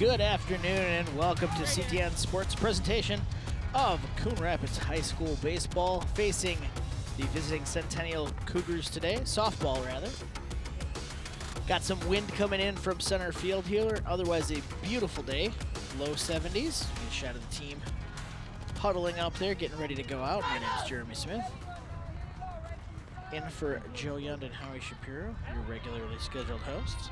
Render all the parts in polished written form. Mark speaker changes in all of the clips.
Speaker 1: Good afternoon and welcome to CTN Sports presentation of Coon Rapids High School baseball facing the visiting Centennial Cougars today, softball rather. Got some wind coming in from center field here, otherwise a beautiful day, low 70s. Get a shot of the team huddling up there, getting ready to go out. My name is Jeremy Smith. In for Joe Yund and Howie Shapiro, your regularly scheduled hosts.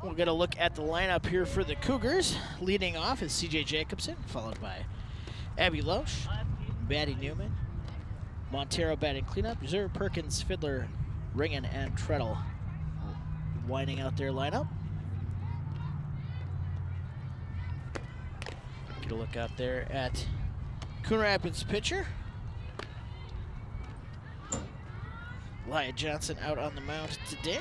Speaker 1: We'll get a look at the lineup here for the Cougars. Leading off is C.J. Jacobson, followed by Abby Loesch, Maddie Newman, Montero batting cleanup, Zer, Perkins, Fiddler, Ringen, and Treadle winding out their lineup. Get a look out there at Coon Rapids pitcher. Lya Johnson out on the mound today.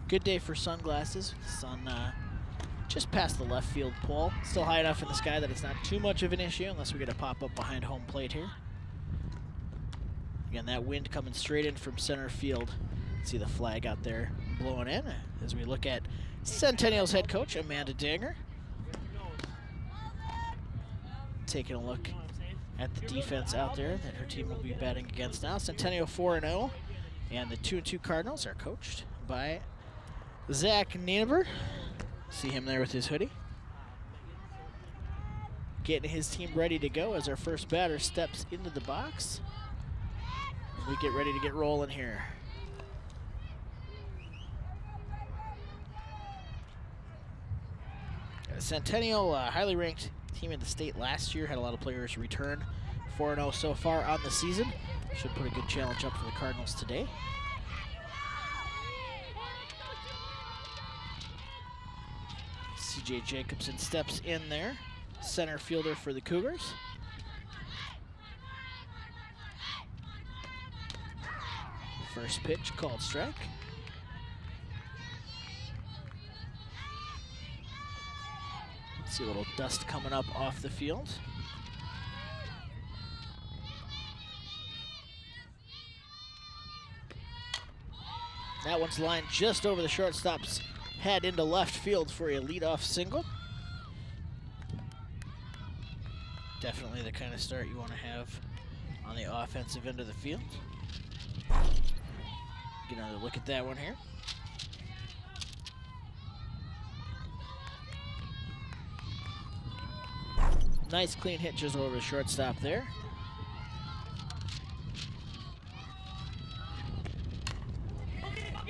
Speaker 1: Good day for sunglasses. Sun just past the left field pole. Still high enough in the sky that it's not too much of an issue unless we get a pop up behind home plate here. Again, that wind coming straight in from center field. See the flag out there blowing in as we look at Centennial's head coach, Amanda Danger. Taking a look at the defense out there that her team will be batting against now. Centennial 4-0, and the 2-2 Cardinals are coached by Zach Nienaber. See him there with his hoodie. Getting his team ready to go as our first batter steps into the box. We get ready to get rolling here. Centennial, highly ranked team in the state last year, had a lot of players return. 4-0 so far on the season. Should put a good challenge up for the Cardinals today. C.J. Jacobson steps in there, center fielder for the Cougars. First pitch called strike. See a little dust coming up off the field. That one's lined just over the shortstop's head into left field for a leadoff single. Definitely the kind of start you want to have on the offensive end of the field. Get another look at that one here. Nice clean hit just over the shortstop there.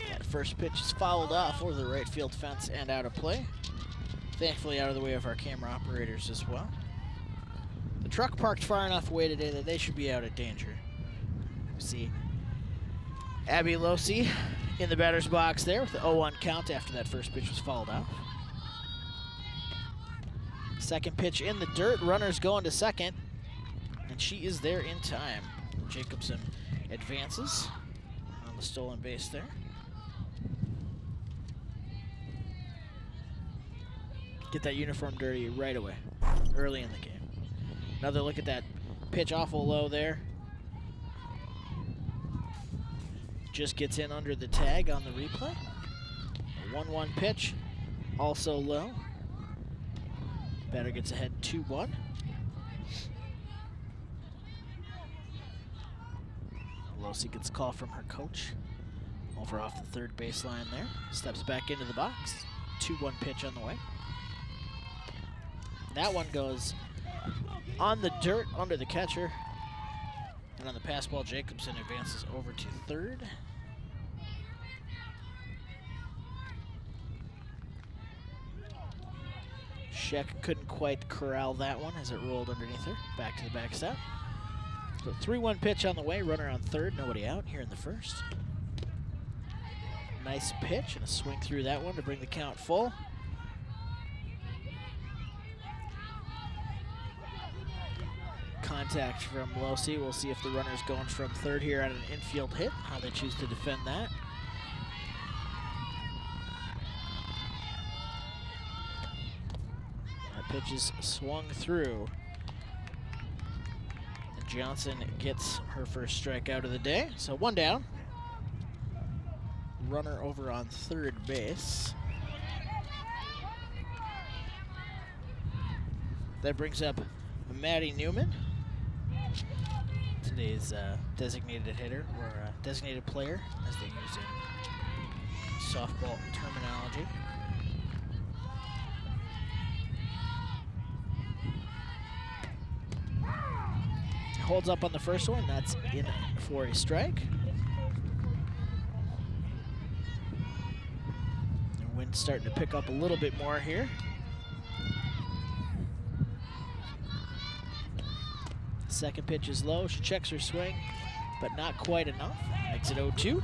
Speaker 1: That first pitch is fouled off over the right field fence and out of play. Thankfully out of the way of our camera operators as well. The truck parked far enough away today that they should be out of danger. You see Abby Loesch in the batter's box there with the 0-1 count after that first pitch was fouled off. Second pitch in the dirt, runner's going to second, and she is there in time. Jacobson advances on the stolen base there. Get that uniform dirty right away, early in the game. Another look at that pitch awful low there. Just gets in under the tag on the replay. A 1-1 pitch, also low. Batter gets ahead 2-1. Loesch gets a call from her coach. Over off the third baseline there. Steps back into the box. 2-1 pitch on the way. That one goes on the dirt under the catcher. And on the pass ball, Jacobson advances over to third. Sheck couldn't quite corral that one as it rolled underneath her. Back to the backstop. So 3-1 pitch on the way. Runner on third. Nobody out here in the first. Nice pitch and a swing through that one to bring the count full. Contact from Loesch. We'll see if the runner's going from third here on an infield hit. How they choose to defend that. Pitch is swung through. Johnson gets her first strikeout of the day, so 1 down. Runner over on third base. That brings up Maddie Newman, today's designated hitter, or designated player, as they use in softball terminology. Holds up on the first one, that's in for a strike. The wind's starting to pick up a little bit more here. Second pitch is low, she checks her swing, but not quite enough. Makes it 0-2.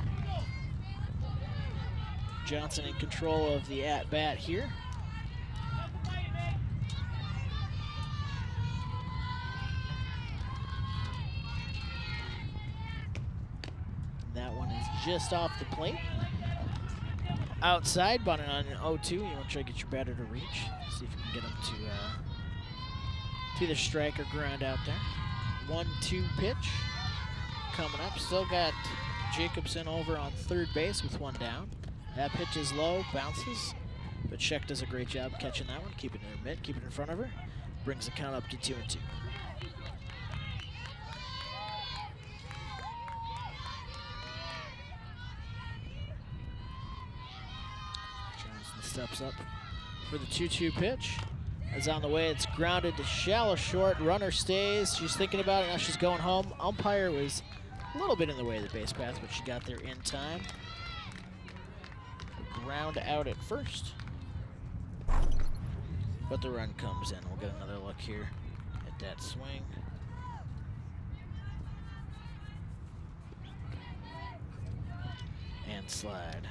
Speaker 1: Johnson in control of the at-bat here. That one is just off the plate. Outside, but on an 0-2, you want to try to get your batter to reach. See if you can get him to either strike or ground out there. 1-2 pitch coming up. Still got Jacobson over on third base with 1 down. That pitch is low, bounces, but Scheck does a great job catching that one, keeping it in mid, keeping it in front of her. Brings the count up to 2-2. Steps up for the 2-2 pitch. Is on the way, it's grounded to shallow short. Runner stays, she's thinking about it, now she's going home. Umpire was a little bit in the way of the base path, but she got there in time. Ground out at first. But the run comes in. We'll get another look here at that swing. And slide.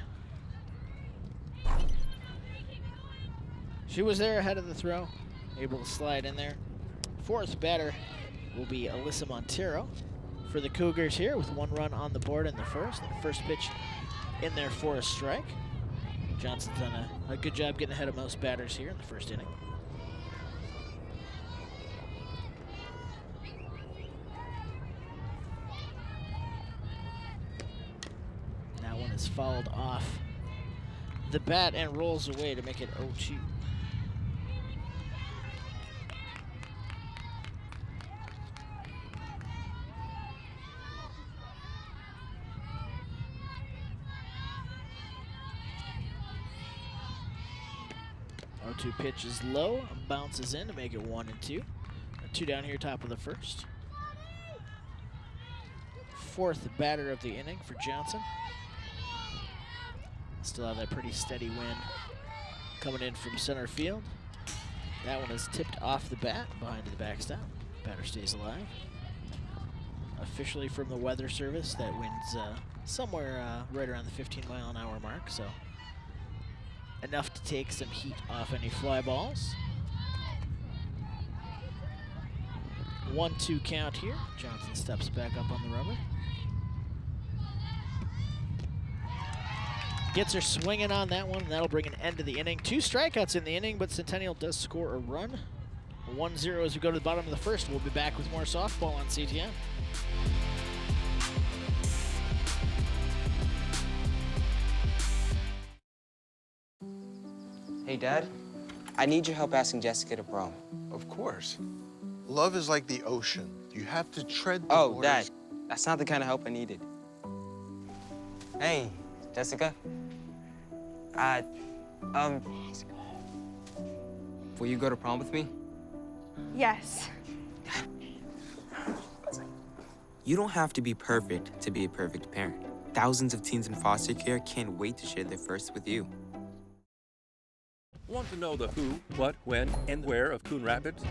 Speaker 1: She was there ahead of the throw, able to slide in there. Fourth batter will be Alyssa Montero for the Cougars here with 1 run on the board in the first. The first pitch in there for a strike. Johnson's done a good job getting ahead of most batters here in the first inning. That one is fouled off the bat and rolls away to make it 0-2. 0-2 pitch is low, bounces in to make it 1-2. 2 down here, top of the first. Fourth batter of the inning for Johnson. Still have that pretty steady wind coming in from center field. That one is tipped off the bat behind the backstop. Batter stays alive. Officially from the Weather Service, that wind's somewhere right around the 15-mile-an-hour mark, so enough to take some heat off any fly balls. 1-2 count here. Johnson steps back up on the rubber. Gets her swinging on that one, and that'll bring an end to the inning. 2 strikeouts in the inning, but Centennial does score a run. 1-0 as we go to the bottom of the first. We'll be back with more softball on CTN.
Speaker 2: Hey, Dad, I need your help asking Jessica to prom.
Speaker 3: Of course. Love is like the ocean. You have to tread the
Speaker 2: borders.
Speaker 3: Dad,
Speaker 2: that's not the kind of help I needed. Hey, Jessica. Will you go to prom with me?
Speaker 4: Yes.
Speaker 2: You don't have to be perfect to be a perfect parent. Thousands of teens in foster care can't wait to share their first with you.
Speaker 5: Want to know the who, what, when, and where of Coon Rapids?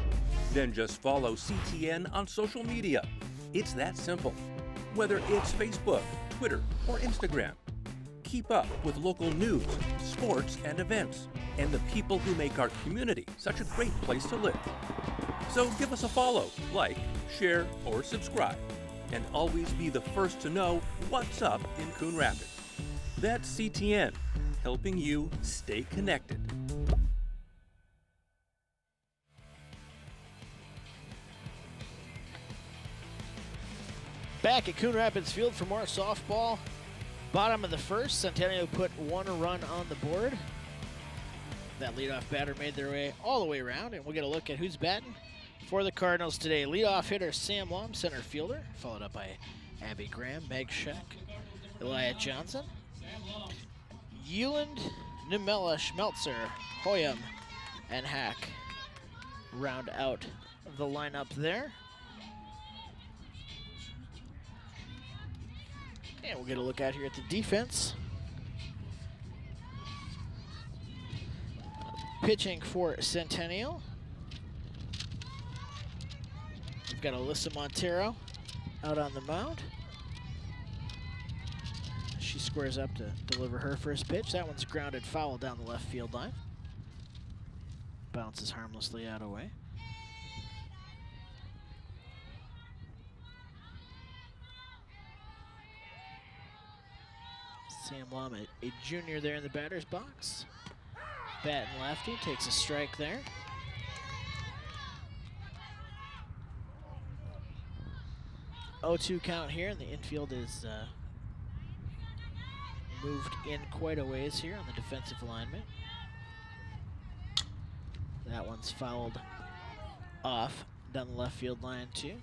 Speaker 5: Then just follow CTN on social media. It's that simple. Whether it's Facebook, Twitter, or Instagram. Keep up with local news, sports, and events, and the people who make our community such a great place to live. So give us a follow, like, share, or subscribe, and always be the first to know what's up in Coon Rapids. That's CTN, helping you stay connected.
Speaker 1: back at Coon Rapids Field for more softball. Bottom of the first, Centennial put 1 run on the board. That leadoff batter made their way all the way around, and we'll get a look at who's batting for the Cardinals today. Leadoff hitter Sam Lom, center fielder, followed up by Abby Graham, Meg Scheck, Eliah Johnson, Euland, Nimella, Schmeltzer, Hoyam, and Hack round out the lineup there. And we'll get a look out here at the defense. Pitching for Centennial, we've got Alyssa Montero out on the mound. She squares up to deliver her first pitch. That one's grounded foul down the left field line. Bounces harmlessly out away. Sam Lom, a junior there in the batter's box. Bat and lefty, takes a strike there. (0-2) count here, and the infield is moved in quite a ways here on the defensive alignment. That one's fouled off down the left field line too.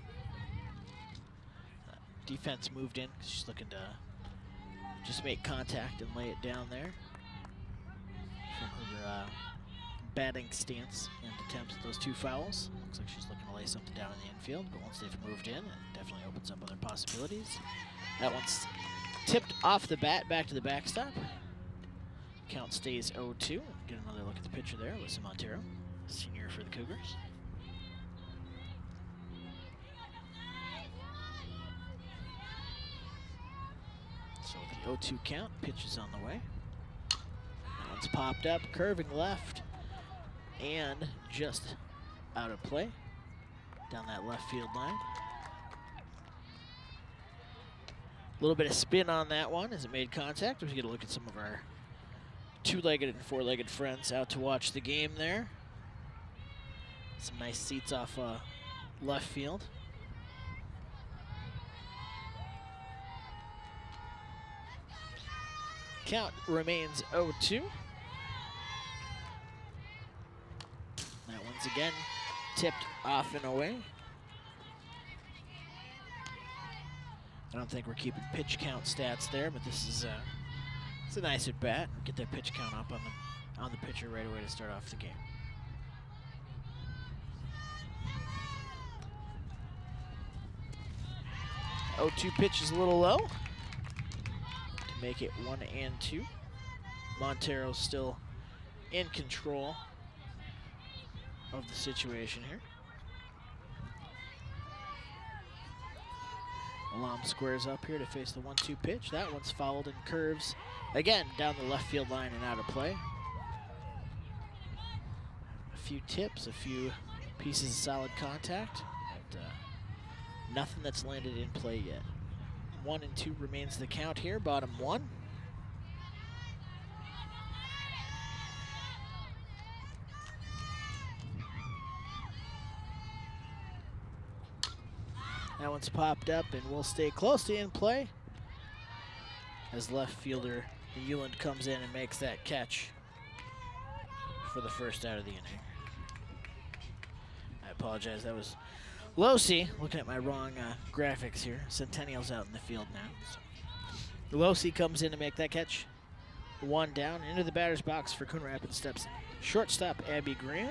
Speaker 1: Defense moved in, she's looking to just make contact and lay it down there from her batting stance and attempts at those 2 fouls. Looks like she's looking to lay something down in the infield, but once they've moved in, it definitely opens up other possibilities. That one's tipped off the bat, back to the backstop. Count stays 0-2. Get another look at the pitcher there, Alyssa Montero, senior for the Cougars. So with the 0-2 count, pitch is on the way. That one's popped up, curving left, and just out of play down that left field line. A little bit of spin on that one as it made contact. We get a look at some of our 2-legged and 4-legged friends out to watch the game there. Some nice seats off left field. Count remains 0-2. That one's again tipped off and away. I don't think we're keeping pitch count stats there, but this is it's a nice at bat. Get that pitch count up on the pitcher right away to start off the game. (0-2) pitch is a little low to make it 1-2. Montero still in control of the situation here. Lom squares up here to face the 1-2 pitch. That one's fouled and curves again down the left field line and out of play. A few tips, a few pieces of solid contact, but nothing that's landed in play yet. 1-2 remains the count here, bottom 1. That one's popped up and will stay close to in play as left fielder Euland comes in and makes that catch for the first out of the inning. I apologize, that was Losi. Looking at my wrong graphics here. Centennial's out in the field now. So Losi comes in to make that catch. 1 down, into the batter's box for Coon Rapids steps shortstop Abby Graham.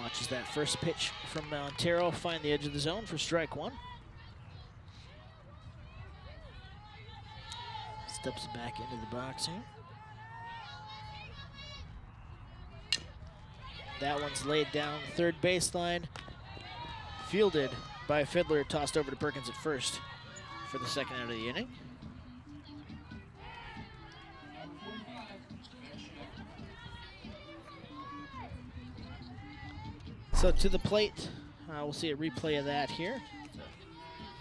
Speaker 1: Watches that first pitch from Montero find the edge of the zone for strike 1. Steps back into the box here. That one's laid down third baseline. Fielded by Fiddler, tossed over to Perkins at first for the second out of the inning. So to the plate, we'll see a replay of that here.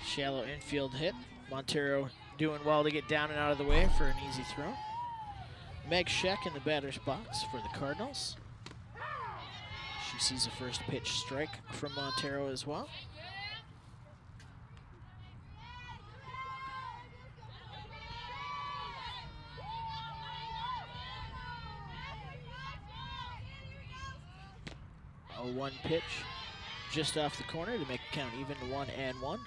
Speaker 1: Shallow infield hit. Montero doing well to get down and out of the way for an easy throw. Meg Scheck in the batter's box for the Cardinals. She sees a first pitch strike from Montero as well. A 1 pitch just off the corner to make it count even 1-1.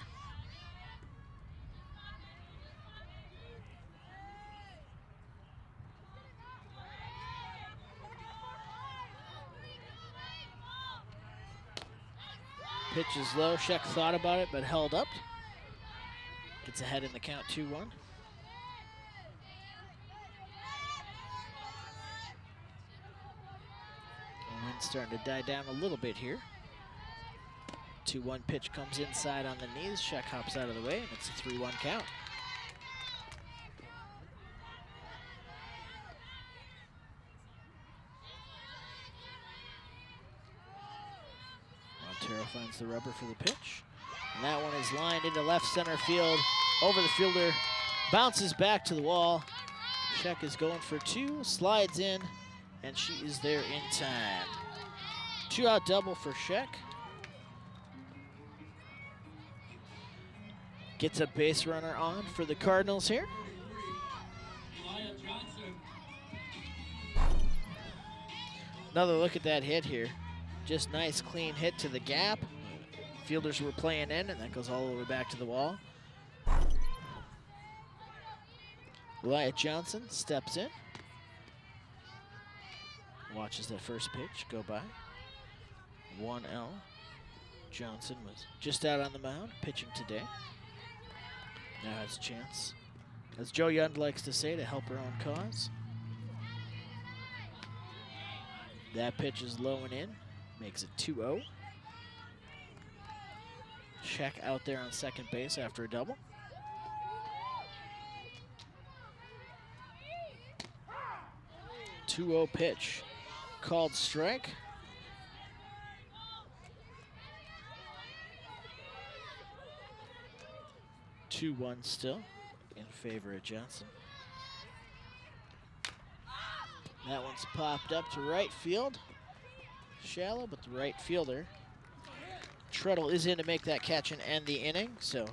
Speaker 1: Pitch is low. Sheck thought about it, but held up. Gets ahead in the count 2-1. The wind's starting to die down a little bit here. 2-1 pitch comes inside on the knees. Sheck hops out of the way, and it's a 3-1 count. Montero finds the rubber for the pitch. And that one is lined into left center field. Over the fielder, bounces back to the wall. Sheck is going for 2, slides in, and she is there in time. 2-out double for Sheck. Gets a base runner on for the Cardinals here. Another look at that hit here. Just nice, clean hit to the gap. Fielders were playing in, and that goes all the way back to the wall. Wyatt Johnson steps in. Watches that first pitch go by. 1-0. Johnson was just out on the mound, pitching today. Now has a chance, as Joe Yund likes to say, to help her own cause. That pitch is low and in, makes it 2-0. Sheck out there on second base after a double. .20 pitch, called strike. .21 still in favor of Johnson. That one's popped up to right field. Shallow, but the right fielder, Treadle, is in to make that catch and end the inning. So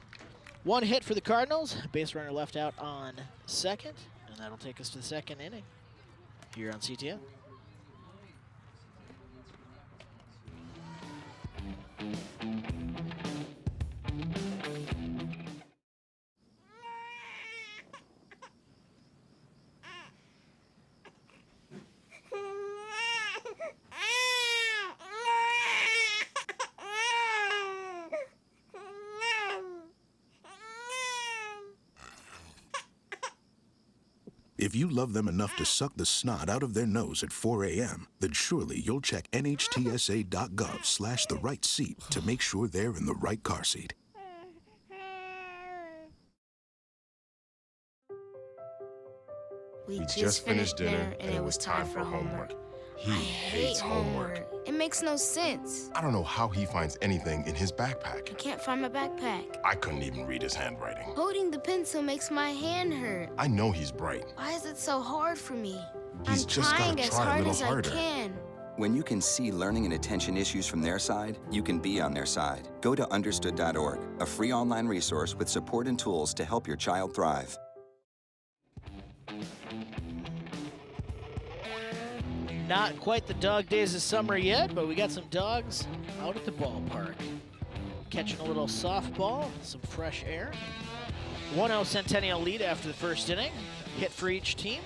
Speaker 1: 1 hit for the Cardinals. Base runner left out on second, and that'll take us to the second inning here on CTN.
Speaker 6: If you love them enough to suck the snot out of their nose at 4 a.m., then surely you'll check NHTSA.gov/the-right seat to make sure they're in the right car seat.
Speaker 7: We just finished dinner and it was time for homework. He hates homework. It makes no sense.
Speaker 8: I don't know how he finds anything in his backpack.
Speaker 7: I can't find my backpack.
Speaker 8: I couldn't even read his handwriting.
Speaker 7: Holding the pencil makes my hand hurt.
Speaker 8: I know he's bright.
Speaker 7: Why is it so hard for me?
Speaker 8: He's
Speaker 7: I'm
Speaker 8: just
Speaker 7: trying
Speaker 8: gotta
Speaker 7: as
Speaker 8: try a
Speaker 7: hard
Speaker 8: little
Speaker 7: as
Speaker 8: harder.
Speaker 7: I can.
Speaker 9: When you can see learning and attention issues from their side, you can be on their side. Go to understood.org, a free online resource with support and tools to help your child thrive.
Speaker 1: Not quite the dog days of summer yet, but we got some dogs out at the ballpark. Catching a little softball, some fresh air. 1-0 Centennial lead after the first inning. Hit for each team.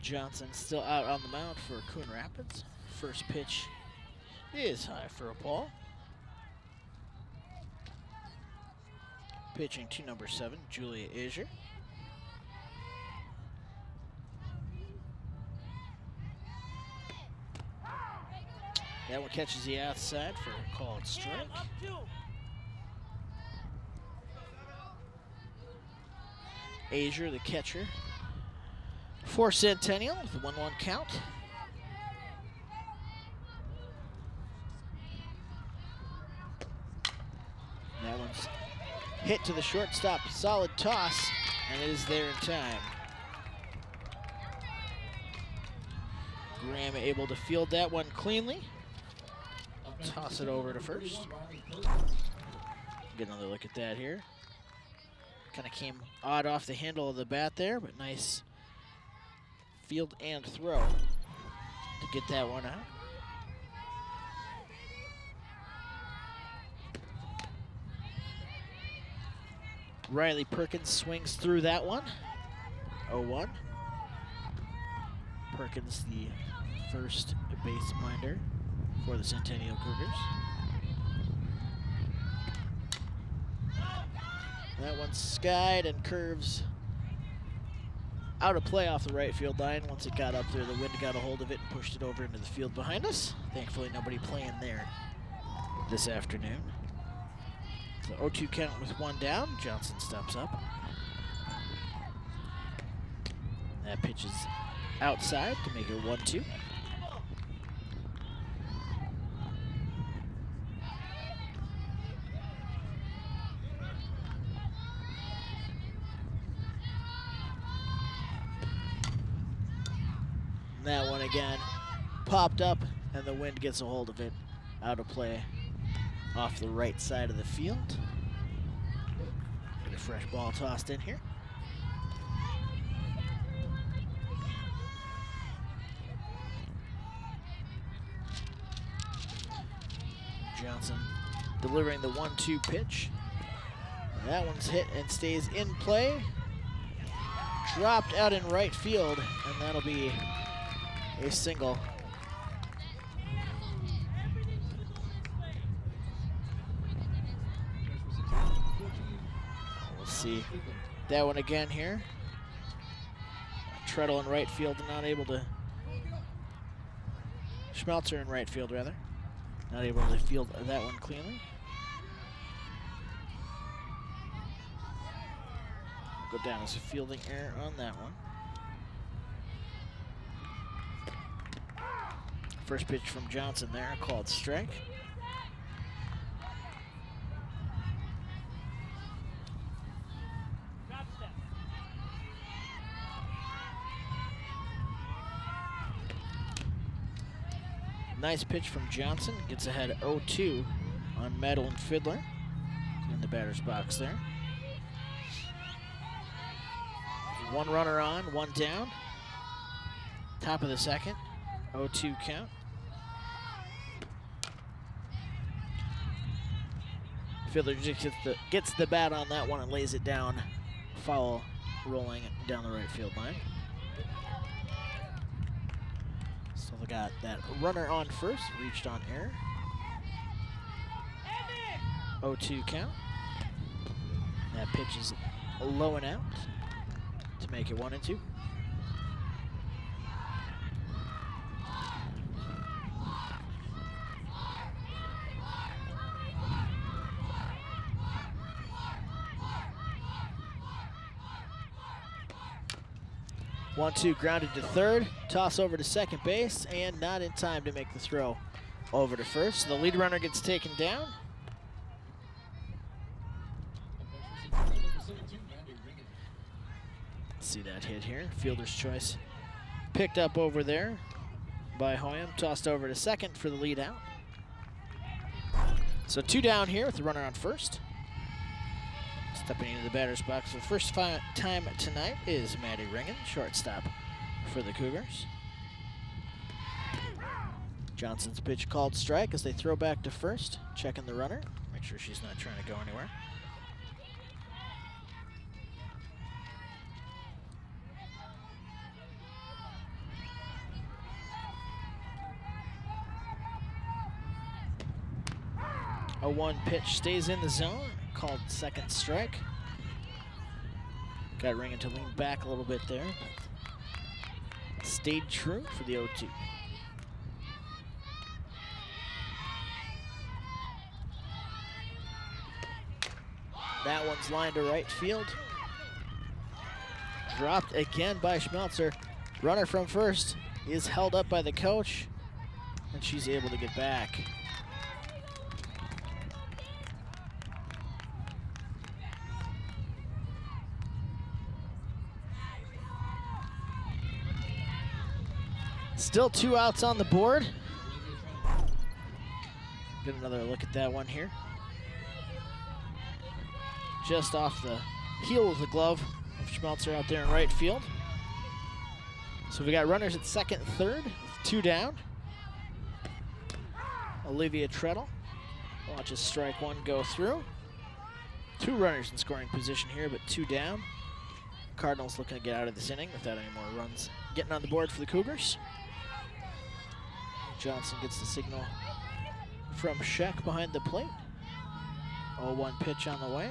Speaker 1: Johnson still out on the mound for Coon Rapids. First pitch is high for a ball. Pitching to number 7, Julia Azier. That one catches the outside for a called strike. Azier, the catcher, for Centennial with a 1-1 count. one's hit to the shortstop, solid toss, and it is there in time. Graham able to field that one cleanly. Toss it over to first. Get another look at that here. Kind of came odd off the handle of the bat there, but nice field and throw to get that one out. Riley Perkins swings through that one. 0-1. Perkins, the first base minder for the Centennial Cougars. That one's skied and curves out of play off the right field line. Once it got up there, the wind got a hold of it and pushed it over into the field behind us. Thankfully, nobody playing there this afternoon. The 0-2 count with one down. Johnson steps up. That pitch is outside to make it 1-2. That one again popped up, and the wind gets a hold of it, out of play off the right side of the field. Get a fresh ball tossed in here. Johnson delivering the 1-2 pitch. That one's hit and stays in play. Dropped out in right field, and that'll be a single. We'll see that one again here. Treadle in right field, not able to. Schmelzer in right field, rather. Not able to field that one cleanly. Go down as a fielding error on that one. First pitch from Johnson there, called strike. Nice pitch from Johnson, gets ahead 0-2 on Madeline Fiddler in the batter's box there. One runner on, one down. Top of the second, 0-2 count. Fiddler just gets the bat on that one and lays it down. Foul rolling down the right field line. So they got that runner on first, reached on error. 0-2 count. That pitch is low and out to make it 1-2. 1-2 grounded to third, toss over to second base, and not in time to make the throw over to first. So the lead runner gets taken down. See that hit here, fielder's choice. Picked up over there by Hoyam, tossed over to second for the lead out. So 2 down here with the runner on first. Stepping into the batter's box for the first time tonight is Maddie Ringen, shortstop for the Cougars. Johnson's pitch called strike as they throw back to first, checking the runner, make sure she's not trying to go anywhere. A 1 pitch stays in the zone, called second strike. Got Ringen to lean back a little bit there, but stayed true for the 0-2. That one's lined to right field. Dropped again by Schmelzer. Runner from first is held up by the coach, and she's able to get back. Still 2 outs on the board. Get another look at that one here. Just off the heel of the glove of Schmelzer out there in right field. So we got runners at second and third, with 2 down. Olivia Treadle watches strike 1 go through. 2 runners in scoring position here, but 2 down. Cardinals looking to get out of this inning without any more runs getting on the board for the Cougars. Johnson gets the signal from Scheck behind the plate. 0-1 pitch on the way.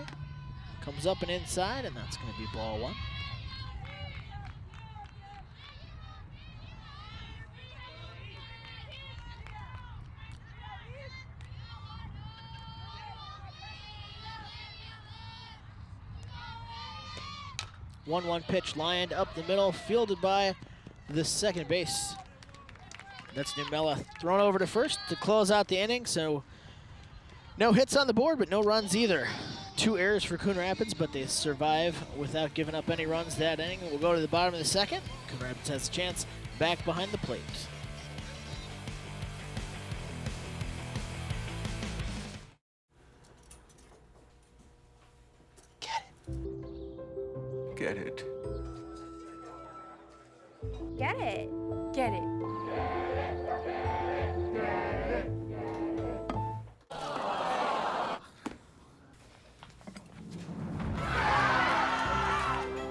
Speaker 1: Comes up and inside, and that's going to be ball 1. One pitch lined up the middle, fielded by the second base. That's Numela thrown over to first to close out the inning. So no hits on the board, but no runs either. 2 errors for Coon Rapids, but they survive without giving up any runs that inning. We'll go to the bottom of the second. Coon Rapids has a chance back behind the plate.
Speaker 2: Get it.
Speaker 4: Get it. Get it.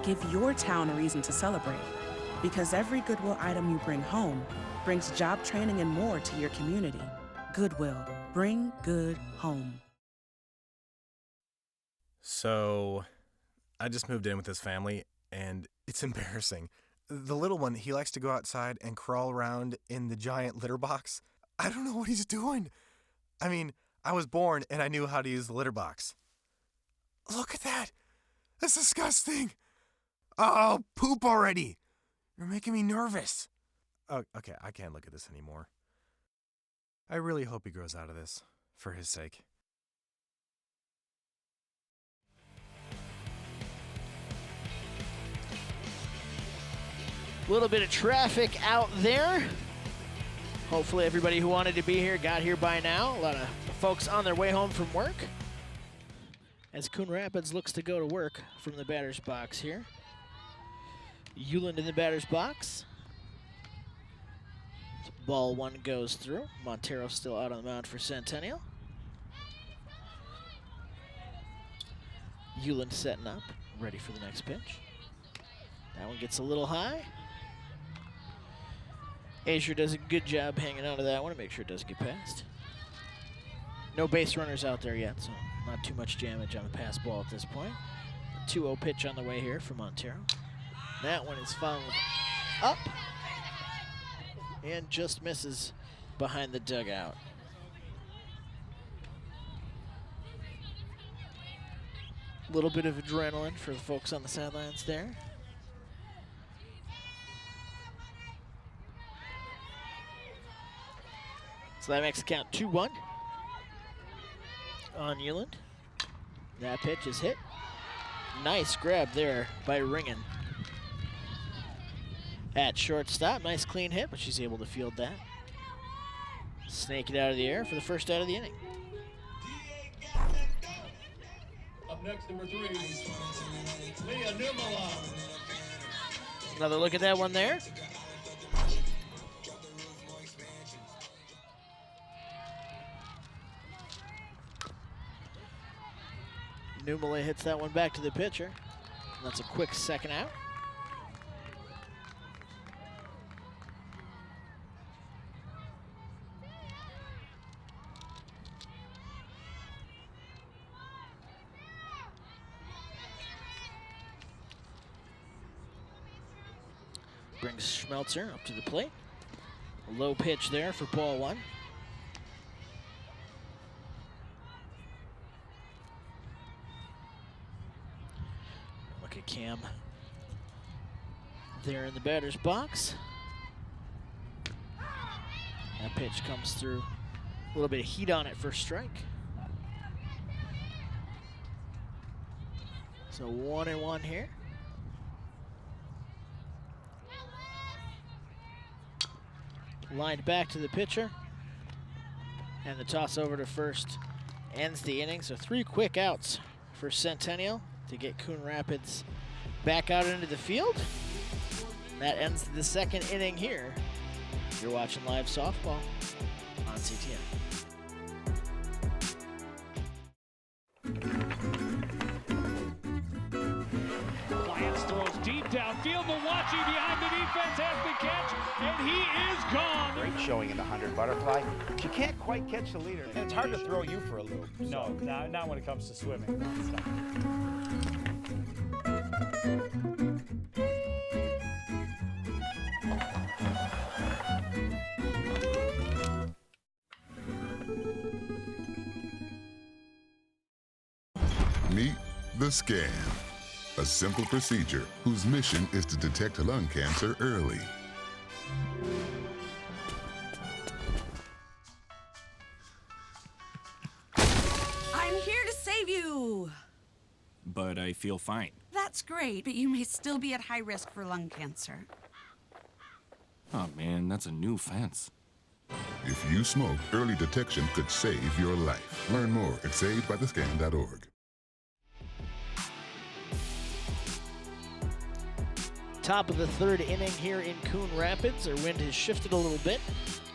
Speaker 10: Give your town a reason to celebrate, because every Goodwill item you bring home brings job training and more to your community. Goodwill. Bring good home.
Speaker 11: So, I just moved in with this family, and it's embarrassing. The little one, he likes to go outside and crawl around in the giant litter box. I don't know what he's doing. I mean, I was born and I knew how to use the litter box. Look at that. That's disgusting. Oh, poop already. You're making me nervous. Oh, okay, I can't look at this anymore. I really hope he grows out of this, for his sake.
Speaker 1: A little bit of traffic out there. Hopefully everybody who wanted to be here got here by now. A lot of folks on their way home from work. As Coon Rapids looks to go to work from the batter's box here. Euland in the batter's box. Ball 1 goes through. Montero still out on the mound for Centennial. Euland setting up, ready for the next pitch. That one gets a little high. Azure does a good job hanging on to that one to make sure it doesn't get past. No base runners out there yet, so not too much damage on the pass ball at this point. 2-0 pitch on the way here for Montero. That one is fouled up and just misses behind the dugout. A little bit of adrenaline for the folks on the sidelines there. So that makes the count 2-1 on Euland. That pitch is hit. Nice grab there by Ringen at shortstop. Nice clean hit, but she's able to field that. Snake it out of the air for the first out of the inning.
Speaker 12: Up next, number 3, Leah Numela.
Speaker 1: Another look at that one there. Numela hits that one back to the pitcher. That's a quick second out. Brings Schmelzer up to the plate. A low pitch there for ball 1. Look at Cam there in the batter's box. That pitch comes through. A little bit of heat on it for strike. So 1-1 here. lined back to the pitcher. And the toss over to first ends the inning. So 3 quick outs for Centennial to get Coon Rapids back out into the field. That ends the 2nd inning here. You're watching live softball on CTN.
Speaker 12: Lyons throws deep downfield. Milwaukee behind the defense has the catch, and he is gone.
Speaker 13: Great showing in the 100 butterfly. But you can't quite catch the leader.
Speaker 14: And it's hard to throw you for a loop.
Speaker 12: No, not when it comes to swimming.
Speaker 8: Meet the scan, a simple procedure whose mission is to detect lung cancer early.
Speaker 15: I'm here to save you.
Speaker 16: But I feel fine.
Speaker 15: That's great, but you may still be at high risk for lung cancer.
Speaker 16: Oh man, that's a new fence.
Speaker 8: If you smoke, early detection could save your life. Learn more at savedbythescan.org.
Speaker 1: Top of the 3rd inning here in Coon Rapids. Our wind has shifted a little bit.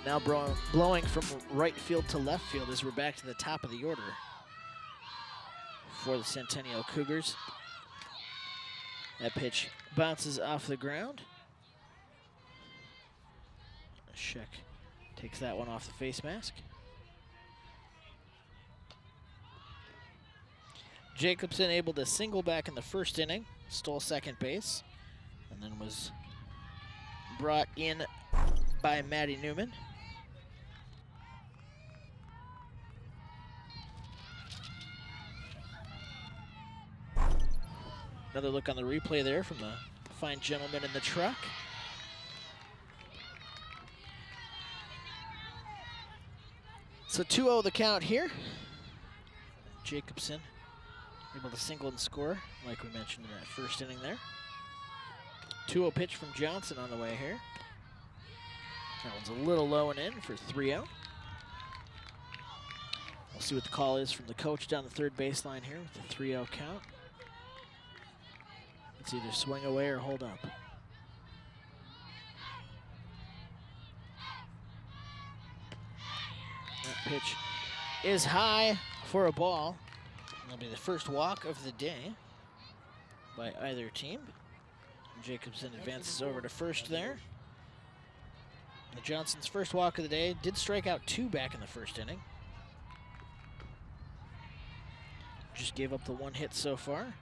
Speaker 1: Now blowing from right field to left field as we're back to the top of the order for the Centennial Cougars. That pitch bounces off the ground. Sheck takes that one off the face mask. Jacobson able to single back in the 1st inning, stole 2nd base, and then was brought in by Maddie Newman. Another look on the replay there from the fine gentleman in the truck. So 2-0 the count here. Jacobson able to single and score, like we mentioned in that 1st inning there. 2-0 pitch from Johnson on the way here. That one's a little low and in for 3-0. We'll see what the call is from the coach down the 3rd baseline here with the 3-0 count. It's either swing away or hold up. That pitch is high for a ball. That'll be the first walk of the day by either team. Jacobson advances over to first there. Johnson's first walk of the day did strike out 2 back in the 1st inning. Just gave up the 1 hit so far.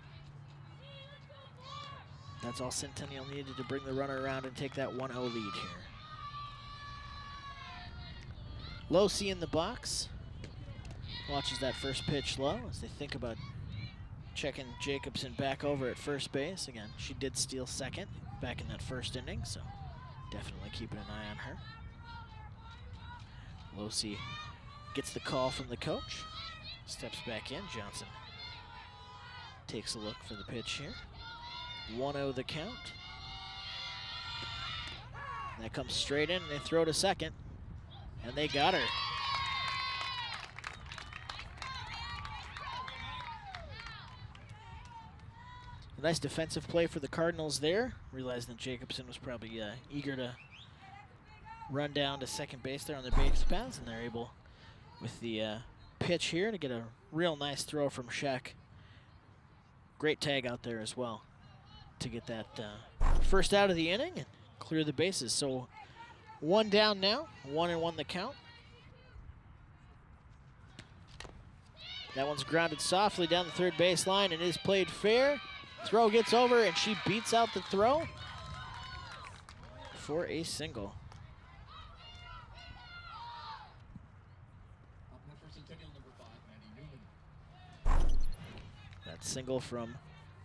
Speaker 1: That's all Centennial needed to bring the runner around and take that 1-0 lead here. Low C in the box. Watches that first pitch low as they think about checking Jacobson back over at first base. Again, she did steal 2nd back in that 1st inning, so definitely keeping an eye on her. Low C gets the call from the coach. Steps back in. Johnson takes a look for the pitch here. 1-0 the count. That comes straight in, and they throw to 2nd, and they got her. A nice defensive play for the Cardinals there. Realizing that Jacobson was probably eager to run down to 2nd base there on their base paths, and they're able, with the pitch here, to get a real nice throw from Sheck. Great tag out there as well to get that first out of the inning and clear the bases. So 1 down now, 1-1 the count. That one's grounded softly down the 3rd baseline and is played fair. Throw gets over and she beats out the throw for a single. That single from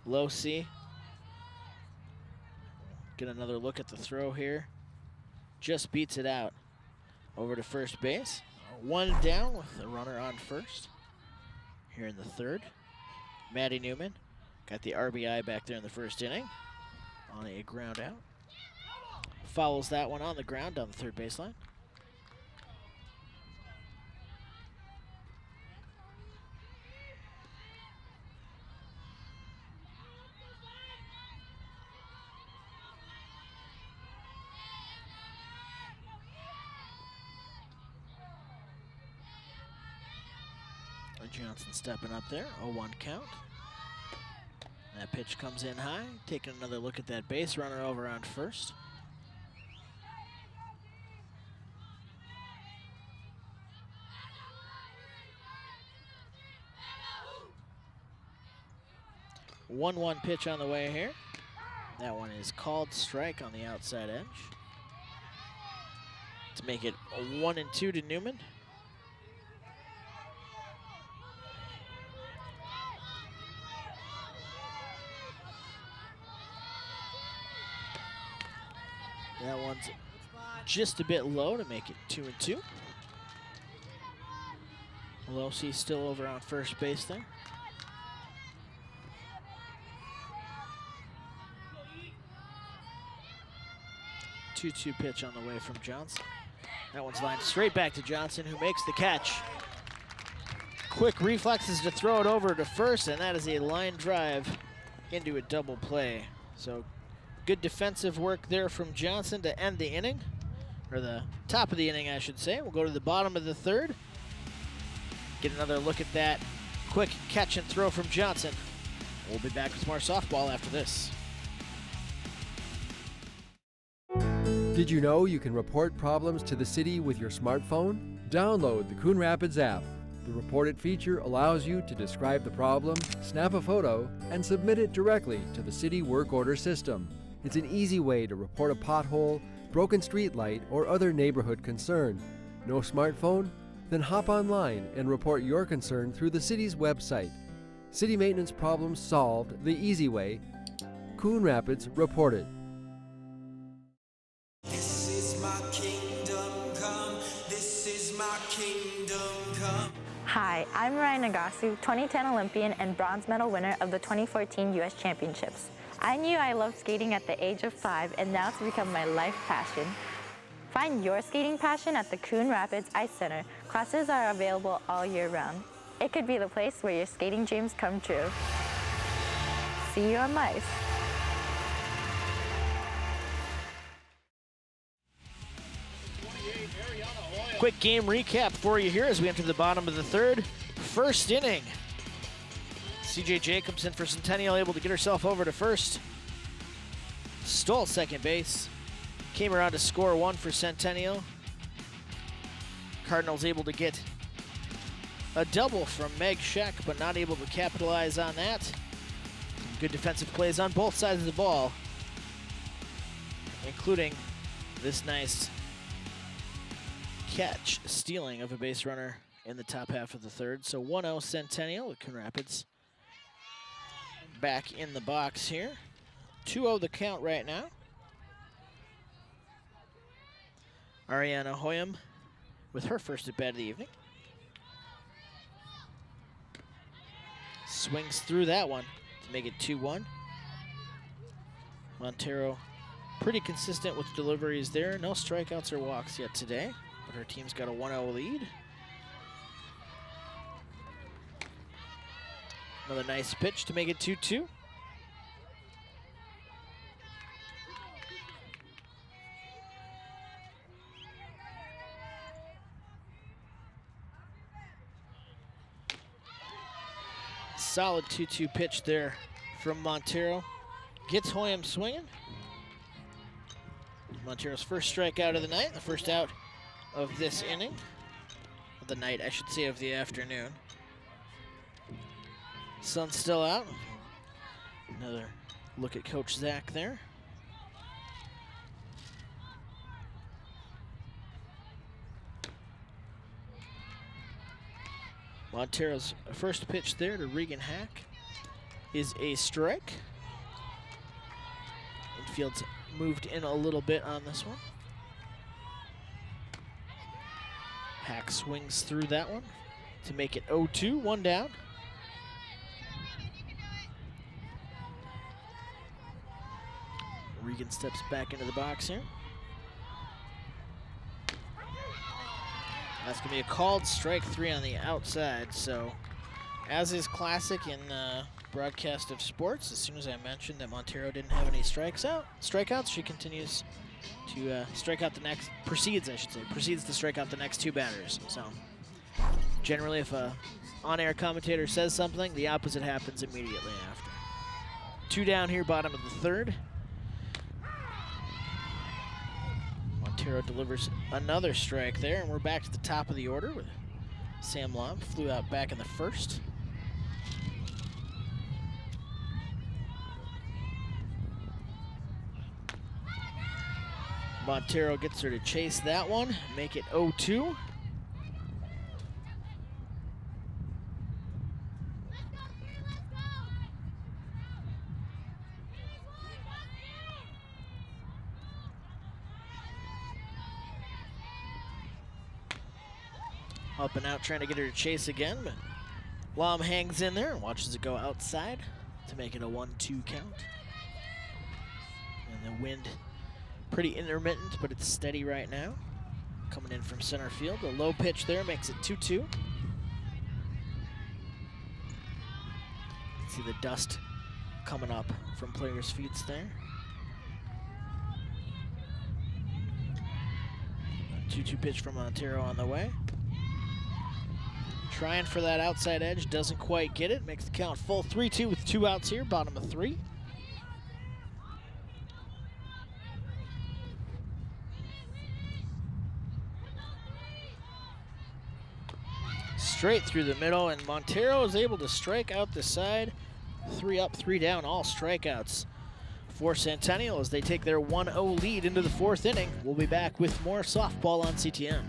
Speaker 1: Low C. Get another look at the throw here. Just beats it out over to first base. 1 down with the runner on first here in the 3rd. Maddie Newman got the RBI back there in the 1st inning on a ground out. Fouls that one on the ground down the 3rd baseline. Johnson stepping up there, 0-1 count. That pitch comes in high, taking another look at that base runner over on first. One pitch on the way here. That one is called strike on the outside edge. To make it a 1-2 to Newman. That one's just a bit low to make it 2-2. Losi still over on first base there. Two pitch on the way from Johnson. That one's lined straight back to Johnson, who makes the catch. Quick reflexes to throw it over to first, and that is a line drive into a double play. So good defensive work there from Johnson to end the inning, or the top of the inning, I should say. We'll go to the bottom of the third. Get another look at that quick catch and throw from Johnson. We'll be back with more softball after this.
Speaker 14: Did you know you can report problems to the city with your smartphone? Download the Coon Rapids app. The Report It feature allows you to describe the problem, snap a photo, and submit it directly to the city work order system. It's an easy way to report a pothole, broken street light, or other neighborhood concern. No smartphone? Then hop online and report your concern through the city's website. City maintenance problems solved the easy way. Coon Rapids Report It.
Speaker 17: This is my kingdom come. This is my kingdom come.
Speaker 18: Hi, I'm Ryan Nagasu, 2010 Olympian and bronze medal winner of the 2014 U.S. Championships. I knew I loved skating at the age of 5, and now it's become my life passion. Find your skating passion at the Coon Rapids Ice Center. Classes are available all year round. It could be the place where your skating dreams come true. See you on ice.
Speaker 1: Quick game recap for you here as we enter the bottom of the third. First inning. CJ Jacobson for Centennial able to get herself over to first. Stole second base. Came around to score one for Centennial. Cardinals able to get a double from Meg Scheck, but not able to capitalize on that. Good defensive plays on both sides of the ball, including this nice catch, stealing of a base runner in the top half of the third. So 1-0 Centennial with Coon Rapids back in the box here. 2-0 the count right now. Ariana Hoyam with her first at bat of the evening. Swings through that one to make it 2-1. Montero pretty consistent with deliveries there. No strikeouts or walks yet today, but her team's got a 1-0 lead. Another nice pitch to make it 2-2. Solid 2-2 pitch there from Montero. Gets Hoyam swinging. Montero's first strikeout of the night, the first out of this inning. Of the night, I should say, of the afternoon. Sun's still out. Another look at Coach Zach there. Montero's first pitch there to Regan Hack is a strike. Infield's moved in a little bit on this one. Hack swings through that one to make it 0-2, one down. Regan steps back into the box here. That's going to be a called strike 3 on the outside. So, as is classic in broadcast of sports, as soon as I mentioned that Montero didn't have any strikeouts, she continues to strike out the next, proceeds to strike out the next two batters. So, generally if a on-air commentator says something, the opposite happens immediately after. 2 down here, bottom of the 3rd. Montero delivers another strike there, and we're back to the top of the order with Sam Lom. Flew out back in the 1st. Montero gets her to chase that one, make it 0-2. Up and out, trying to get her to chase again, but Lom hangs in there and watches it go outside to make it a 1-2 count. And the wind, pretty intermittent, but it's steady right now. Coming in from center field, a low pitch there makes it 2-2. See the dust coming up from players' feet there. 2-2 pitch from Montero on the way. Trying for that outside edge, doesn't quite get it. Makes the count full 3-2 with 2 outs here, bottom of 3. Straight through the middle, and Montero is able to strike out the side. 3 up, 3 down, all strikeouts for Centennial as they take their 1-0 lead into the 4th inning. We'll be back with more softball on CTN.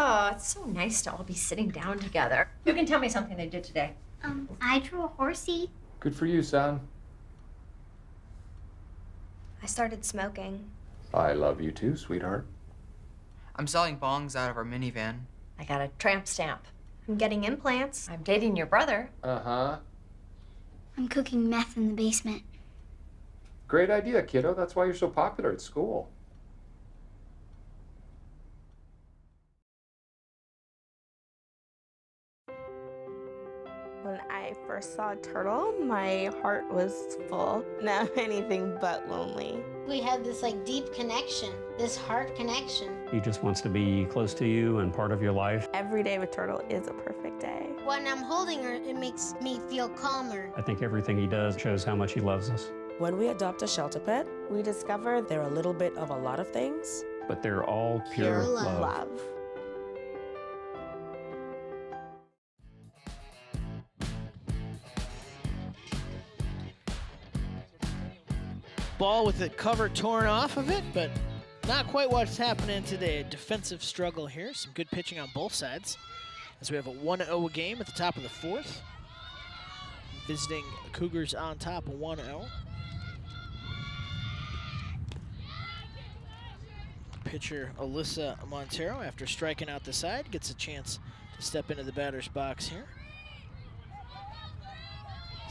Speaker 19: Oh, it's so nice to all be sitting down together. You can tell me something they did today.
Speaker 20: I drew a horsey.
Speaker 16: Good for you, son.
Speaker 20: I started smoking.
Speaker 16: I love you too, sweetheart.
Speaker 21: I'm selling bongs out of our minivan.
Speaker 19: I got a tramp stamp.
Speaker 20: I'm getting implants.
Speaker 19: I'm dating your brother.
Speaker 16: Uh-huh.
Speaker 20: I'm cooking meth in the basement.
Speaker 16: Great idea, kiddo. That's why you're so popular at school.
Speaker 22: When I first saw a turtle, my heart was full. Now anything but lonely.
Speaker 20: We had this deep connection, this heart connection.
Speaker 23: He just wants to be close to you and part of your life.
Speaker 22: Every day with Turtle is a perfect day.
Speaker 20: When I'm holding her, it makes me feel calmer.
Speaker 23: I think everything he does shows how much he loves us.
Speaker 24: When we adopt a shelter pet, we discover they're a little bit of a lot of things.
Speaker 23: But they're all pure love.
Speaker 1: Ball with the cover torn off of it, but not quite what's happening today. A defensive struggle here. Some good pitching on both sides as we have a 1-0 game at the top of the 4th. Visiting Cougars on top, 1-0. Pitcher Alyssa Montero, after striking out the side, gets a chance to step into the batter's box here.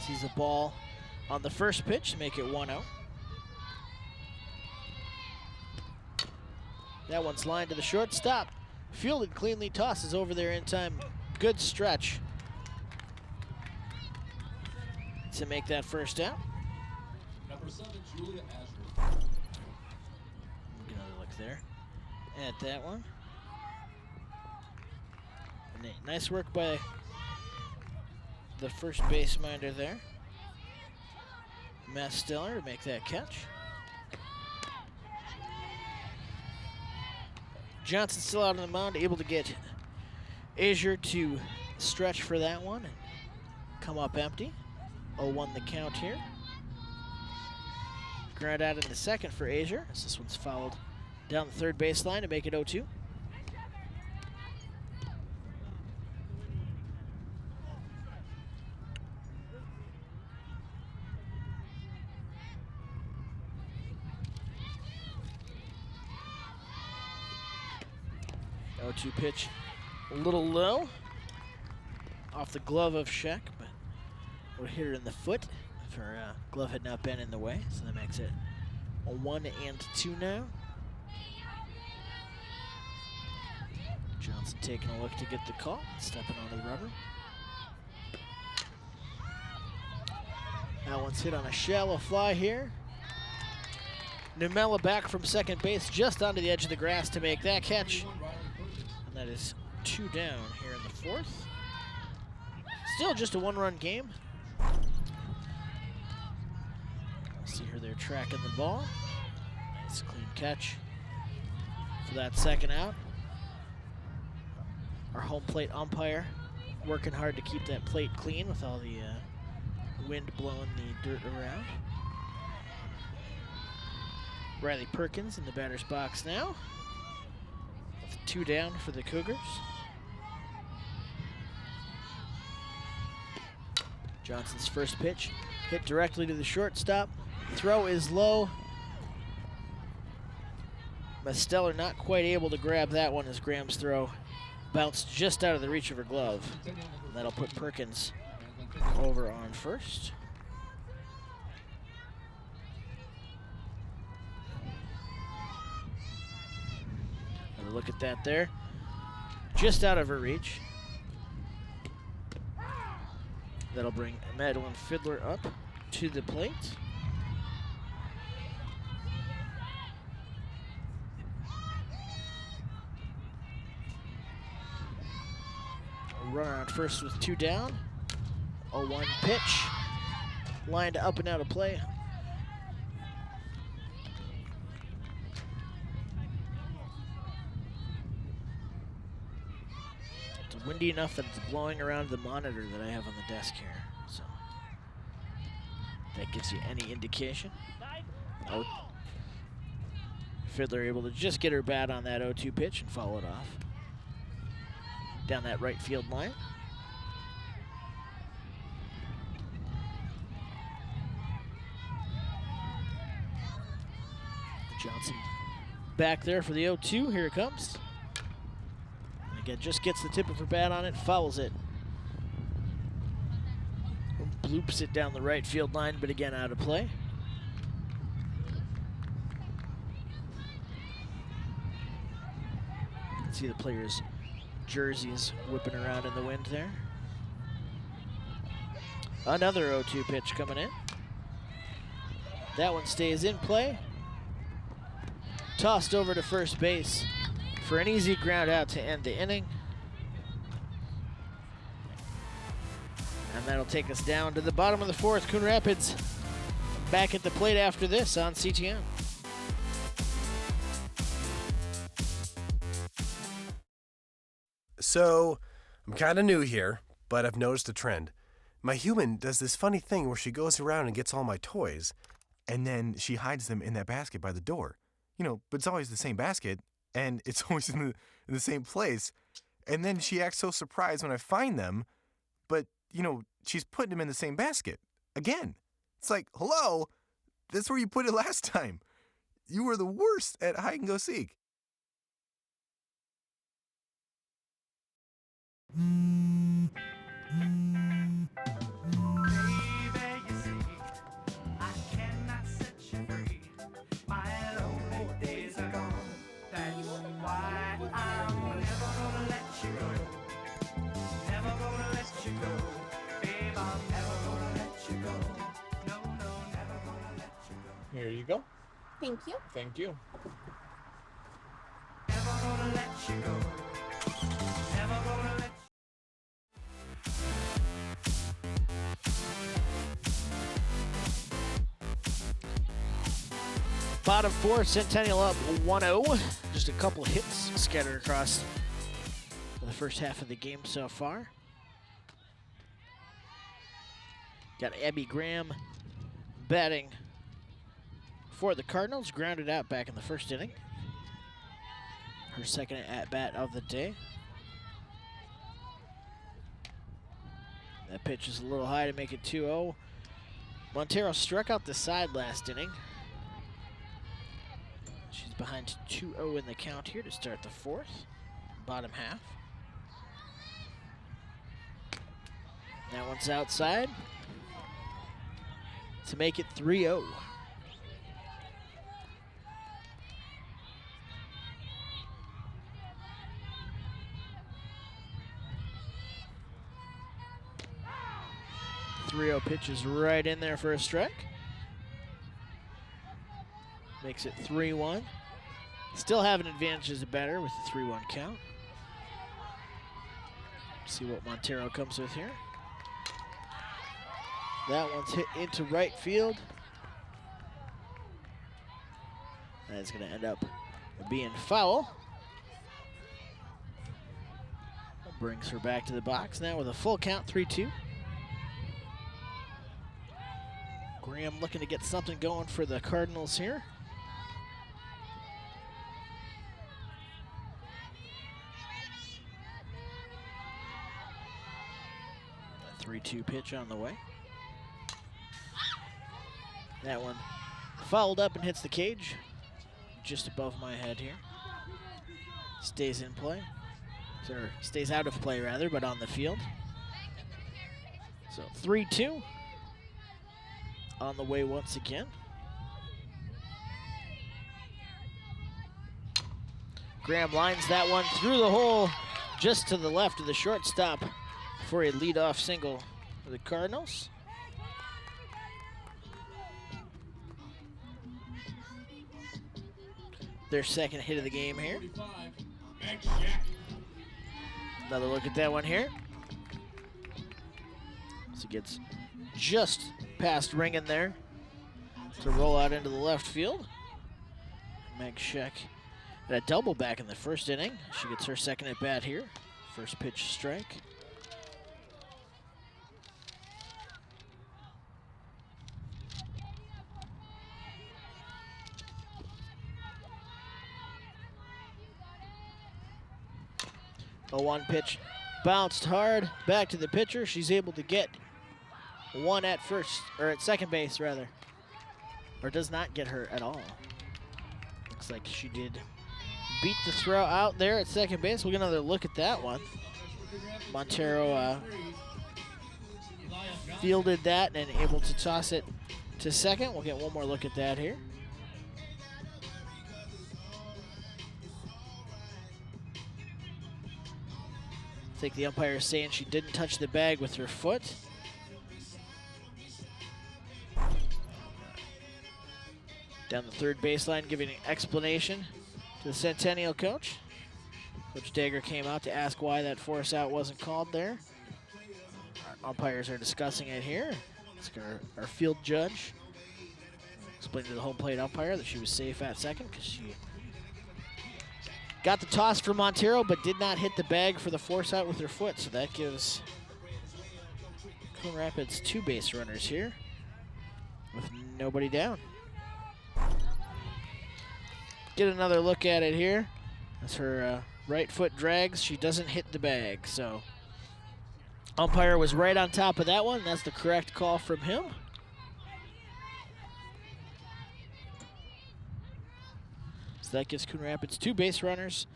Speaker 1: Sees the ball on the first pitch to make it 1-0. That one's lined to the shortstop. Fielded cleanly, tosses over there in time. Good stretch to make that first out.
Speaker 25: Number 7, Julia Asher.
Speaker 1: Get another look there at that one. Nice work by the first base minder there. Matt Stiller to make that catch. Johnson still out on the mound, able to get Azure to stretch for that one and come up empty. 0-1 the count here. Ground out in the second for Azure, as this one's fouled down the third baseline to make it 0-2. Pitch a little low off the glove of Sheck, but would hit her in the foot if her glove had not been in the way. So that makes it a 1-2 now. Johnson taking a look to get the call, stepping on the rubber. That one's hit on a shallow fly here. Numella back from second base, just onto the edge of the grass to make that catch. And that is 2 down here in the 4th. Still just a 1-run game. See her there tracking the ball. Nice clean catch for that second out. Our home plate umpire working hard to keep that plate clean with all the wind blowing the dirt around. Riley Perkins in the batter's box now, with 2 down for the Cougars. Johnson's first pitch hit directly to the shortstop. Throw is low. Masteller not quite able to grab that one as Graham's throw bounced just out of the reach of her glove. And that'll put Perkins over on first. Another look at that there. Just out of her reach. That'll bring Madeline Fiddler up to the plate. Runner on first with 2 down. 0-1 pitch. Lined up and out of play. It's windy enough that it's blowing around the monitor that I have on the desk here. So that gives you any indication. Oh, Fiddler able to just get her bat on that 0-2 pitch and follow it off down that right field line. Johnson back there for the 0-2. Here it comes. And again, just gets the tip of her bat on it, fouls it. Bloops it down the right field line, but again out of play. You can see the players' jerseys whipping around in the wind there. Another 0-2 pitch coming in. That one stays in play. Tossed over to first base for an easy ground out to end the inning. And that'll take us down to the bottom of the 4th. Coon Rapids back at the plate after this on CTN.
Speaker 11: So, I'm kind of new here, but I've noticed a trend. My human does this funny thing where she goes around and gets all my toys, and then she hides them in that basket by the door. You know, but it's always the same basket, and it's always in the same place. And then she acts so surprised when I find them, but, you know, she's putting them in the same basket again. It's like, hello, that's where you put it last time. You were the worst at hide and go seek.
Speaker 3: Here you go.
Speaker 4: Thank you.
Speaker 3: Thank you.
Speaker 1: Bottom 4, Centennial up 1-0. Just a couple hits scattered across the first half of the game so far. Got Abby Graham batting for the Cardinals, grounded out back in the first inning. Her second at-bat of the day. That pitch is a little high to make it 2-0. Montero struck out the side last inning. She's behind 2-0 in the count here to start the 4th, bottom half. That one's outside to make it 3-0. Pitch is right in there for a strike. Makes it 3-1. Still have an advantage as a batter with the 3-1 count. See what Montero comes with here. That one's hit into right field. That's going to end up being foul. That brings her back to the box now with a full count, 3-2. Graham looking to get something going for the Cardinals here. A 3-2 pitch on the way. That one fouled up and hits the cage just above my head here. Stays in play, or stays out of play rather, but on the field. So 3-2 on the way once again. Graham lines that one through the hole just to the left of the shortstop for a leadoff single for the Cardinals. Their second hit of the game here. Another look at that one here. So it gets just past ringing there to roll out into the left field. Meg Sheck had a double back in the first inning. She gets her second at bat here. First pitch strike. A 1 pitch bounced hard back to the pitcher. She's able to get one at first, or at second base rather, or does not get her at all. Looks like she did beat the throw out there at second base. We'll get another look at that one. Montero fielded that and able to toss it to second. We'll get one more look at that here. I think the umpire is saying she didn't touch the bag with her foot. Down the third baseline, giving an explanation to the Centennial coach. Coach Dagger came out to ask why that force out wasn't called there. Our umpires are discussing it here. It's our field judge explained to the home plate umpire that she was safe at second because she got the toss for Montero, but did not hit the bag for the force out with her foot. So that gives Coon Rapids 2 base runners here with nobody down. Get another look at it here. As her right foot drags, she doesn't hit the bag. So umpire was right on top of that one. That's the correct call from him. So that gives Coon Rapids 2 base runners.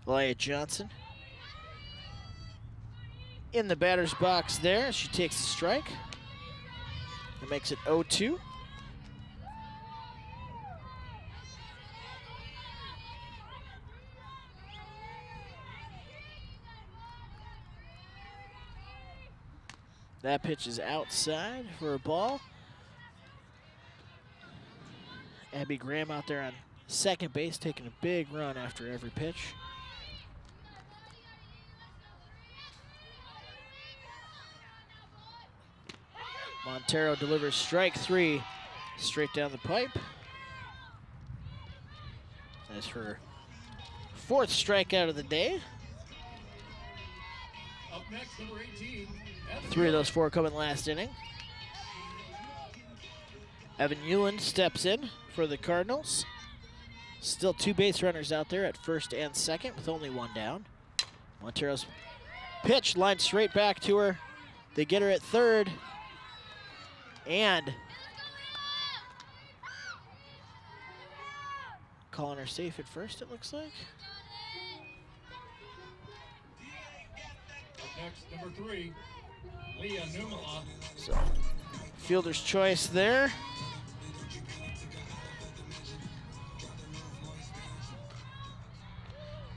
Speaker 1: Elia Johnson in the batter's box there. She takes a strike. It makes it 0-2. That pitch is outside for a ball. Abby Graham out there on second base, taking a big run after every pitch. Montero delivers strike 3 straight down the pipe. That's her 4th strikeout of the day.
Speaker 25: Up next, number 18.
Speaker 1: 3 of those 4 coming last inning. Evan Euland steps in for the Cardinals. Still 2 base runners out there at first and second with only 1 down. Montero's pitch lined straight back to her. They get her at third. And calling her safe at first, it looks like.
Speaker 25: Next, number 3, Leah Numala.
Speaker 1: So, fielder's choice there.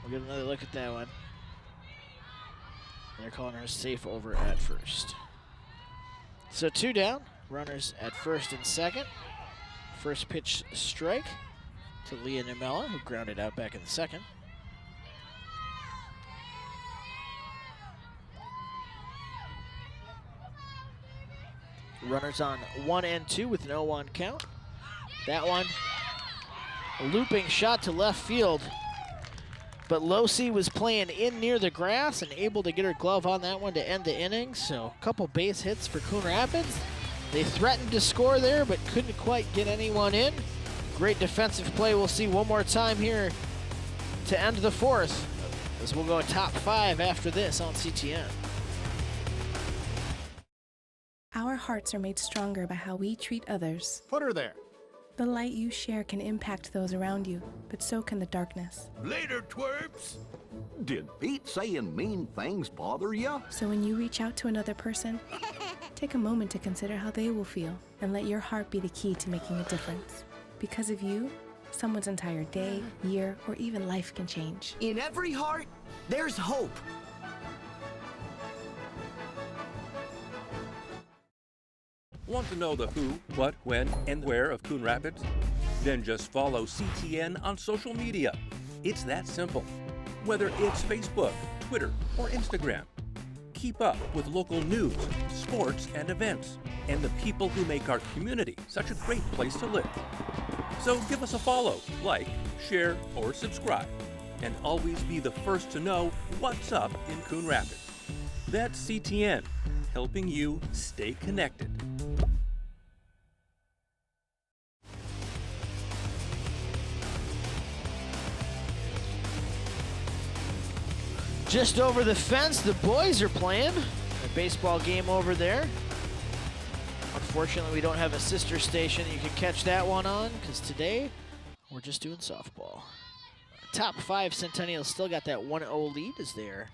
Speaker 1: We'll get another look at that one. They're calling her safe over at first. So 2 down, runners at first and second. First pitch strike to Leah Numela, who grounded out back in the second. Runners on 1 and 2 with an 0-1 count. That one, a looping shot to left field. But Losi was playing in near the grass and able to get her glove on that one to end the inning. So a couple base hits for Coon Rapids. They threatened to score there, but couldn't quite get anyone in. Great defensive play. We'll see one more time here to end the fourth, as we'll go top 5 after this on CTN.
Speaker 3: Our hearts are made stronger by how we treat others.
Speaker 5: Put her there.
Speaker 3: The light you share can impact those around you, but so can the darkness.
Speaker 6: Later, twerps. Did Pete saying mean things bother you?
Speaker 3: So when you reach out to another person, take a moment to consider how they will feel and let your heart be the key to making a difference. Because of you, someone's entire day, year, or even life can change.
Speaker 7: In every heart, there's hope.
Speaker 9: Want to know the who, what, when, and where of Coon Rapids? Then just follow CTN on social media. It's that simple. Whether it's Facebook, Twitter, or Instagram. Keep up with local news, sports, and events, and the people who make our community such a great place to live. So give us a follow, like, share, or subscribe, and always be the first to know what's up in Coon Rapids. That's CTN, helping you stay connected.
Speaker 1: Just over the fence, the boys are playing a baseball game over there. Unfortunately, we don't have a sister station you can catch that one on, because today we're just doing softball. Top 5 Centennial still got that 1-0 lead as they're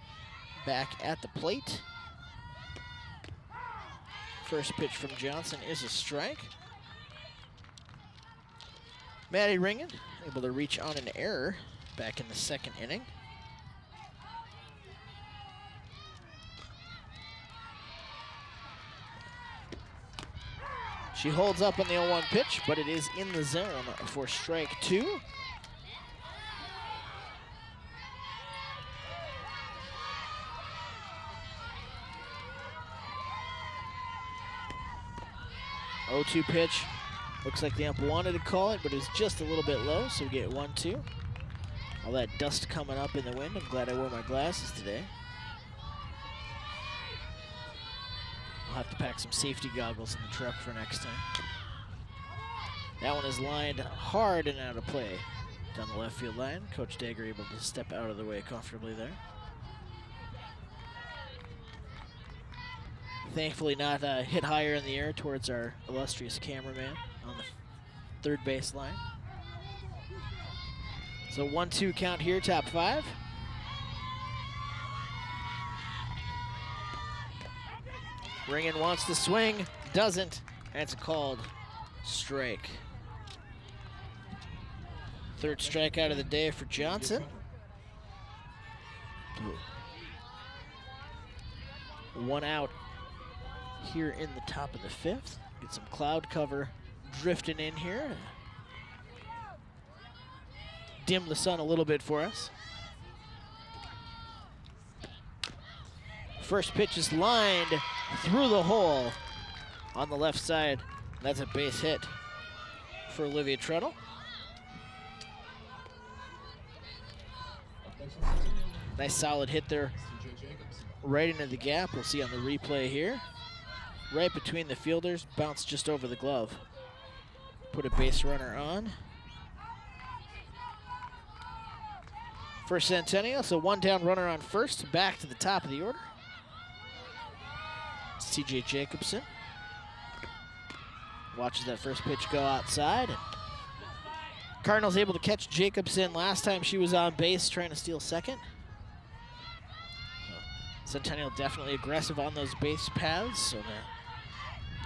Speaker 1: back at the plate. First pitch from Johnson is a strike. Maddie Ringen able to reach on an error back in the second inning. She holds up on the 0-1 pitch, but it is in the zone for strike 2. Oh, 2 pitch. Looks like the ump wanted to call it, but it was just a little bit low, so we get 1-2. All that dust coming up in the wind. I'm glad I wore my glasses today. I'll have to pack some safety goggles in the truck for next time. That one is lined hard and out of play down the left field line. Coach Dagger able to step out of the way comfortably there. Thankfully not hit higher in the air towards our illustrious cameraman on the third base line. So 1-2 count here, top 5. Ringen wants to swing, doesn't, and it's a called strike. Third strikeout of the day for Johnson. One out here in the top of the 5th. Get some cloud cover drifting in here. Dim the sun a little bit for us. First pitch is lined through the hole on the left side. That's a base hit for Olivia Treadle. Nice solid hit there right into the gap. We'll see on the replay here. Right between the fielders, bounced just over the glove. Put a base runner on. For Centennial, so 1 down runner on first, back to the top of the order. CJ Jacobson watches that first pitch go outside. And Cardinals able to catch Jacobson last time she was on base trying to steal second. Centennial definitely aggressive on those base paths, so the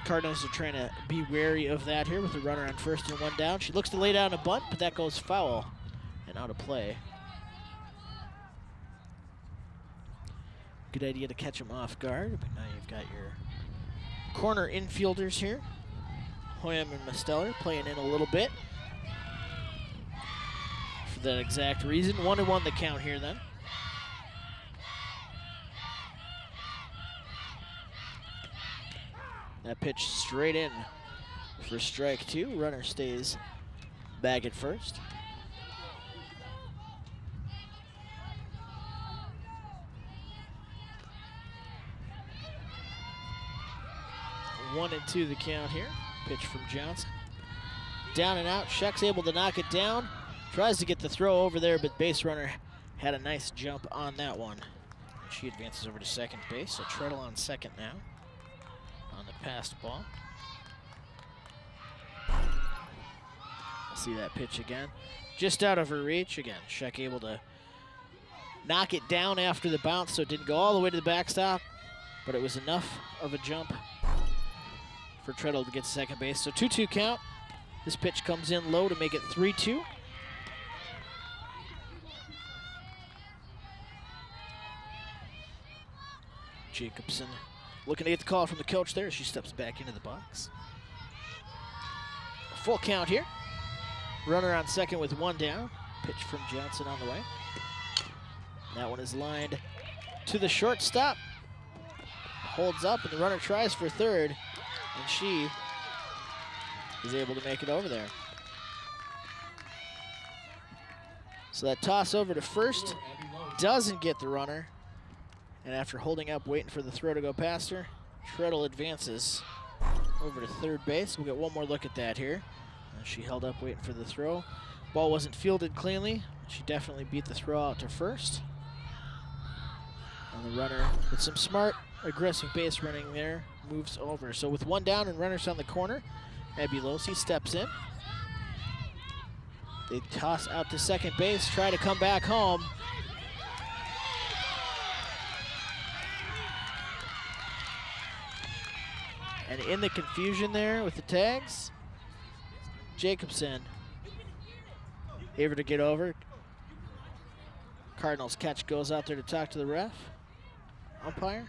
Speaker 1: Cardinals are trying to be wary of that here with the runner on first and 1 down. She looks to lay down a bunt, but that goes foul and out of play. Good idea to catch him off guard, but now you've got your corner infielders here. Hoyam and Masteller playing in a little bit. for that exact reason. 1-1 the count here then. That pitch straight in for strike 2. Runner stays back at first. One and 2 the count here. Pitch from Johnson. Down and out. Sheck's able to knock it down. Tries to get the throw over there, but base runner had a nice jump on that one. She advances over to second base, so Treadle on second now on the passed ball. See that pitch again. Just out of her reach. Again, Sheck able to knock it down after the bounce, so it didn't go all the way to the backstop, but it was enough of a jump for Treadle to get to second base. So 2-2 count. This pitch comes in low to make it 3-2. Jacobson looking to get the call from the coach there as she steps back into the box. Full count here. Runner on second with 1 down. Pitch from Johnson on the way. That one is lined to the shortstop. Holds up and the runner tries for third, and she is able to make it over there. So that toss over to first doesn't get the runner. And after holding up, waiting for the throw to go past her, Treadle advances over to third base. We'll get one more look at that here. She held up waiting for the throw. Ball wasn't fielded cleanly. She definitely beat the throw out to first. And the runner, with some smart, aggressive base running there, moves over. So with 1 down and runners on the corner, Abulosi steps in. They toss out to second base, try to come back home. And in the confusion there with the tags, Jacobson able to get over. Cardinals catch goes out there to talk to the ref, umpire.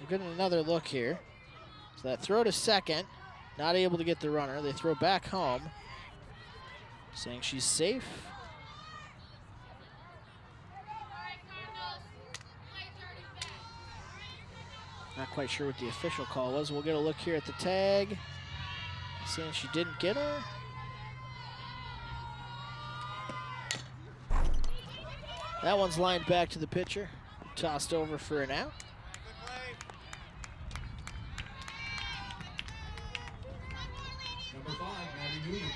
Speaker 1: We're getting another look here. So that throw to second, not able to get the runner. They throw back home, saying she's safe. Not quite sure what the official call was. We'll get a look here at the tag. Saying she didn't get her. That one's lined back to the pitcher. Tossed over for an out.
Speaker 25: Number 5, Maddie Newman.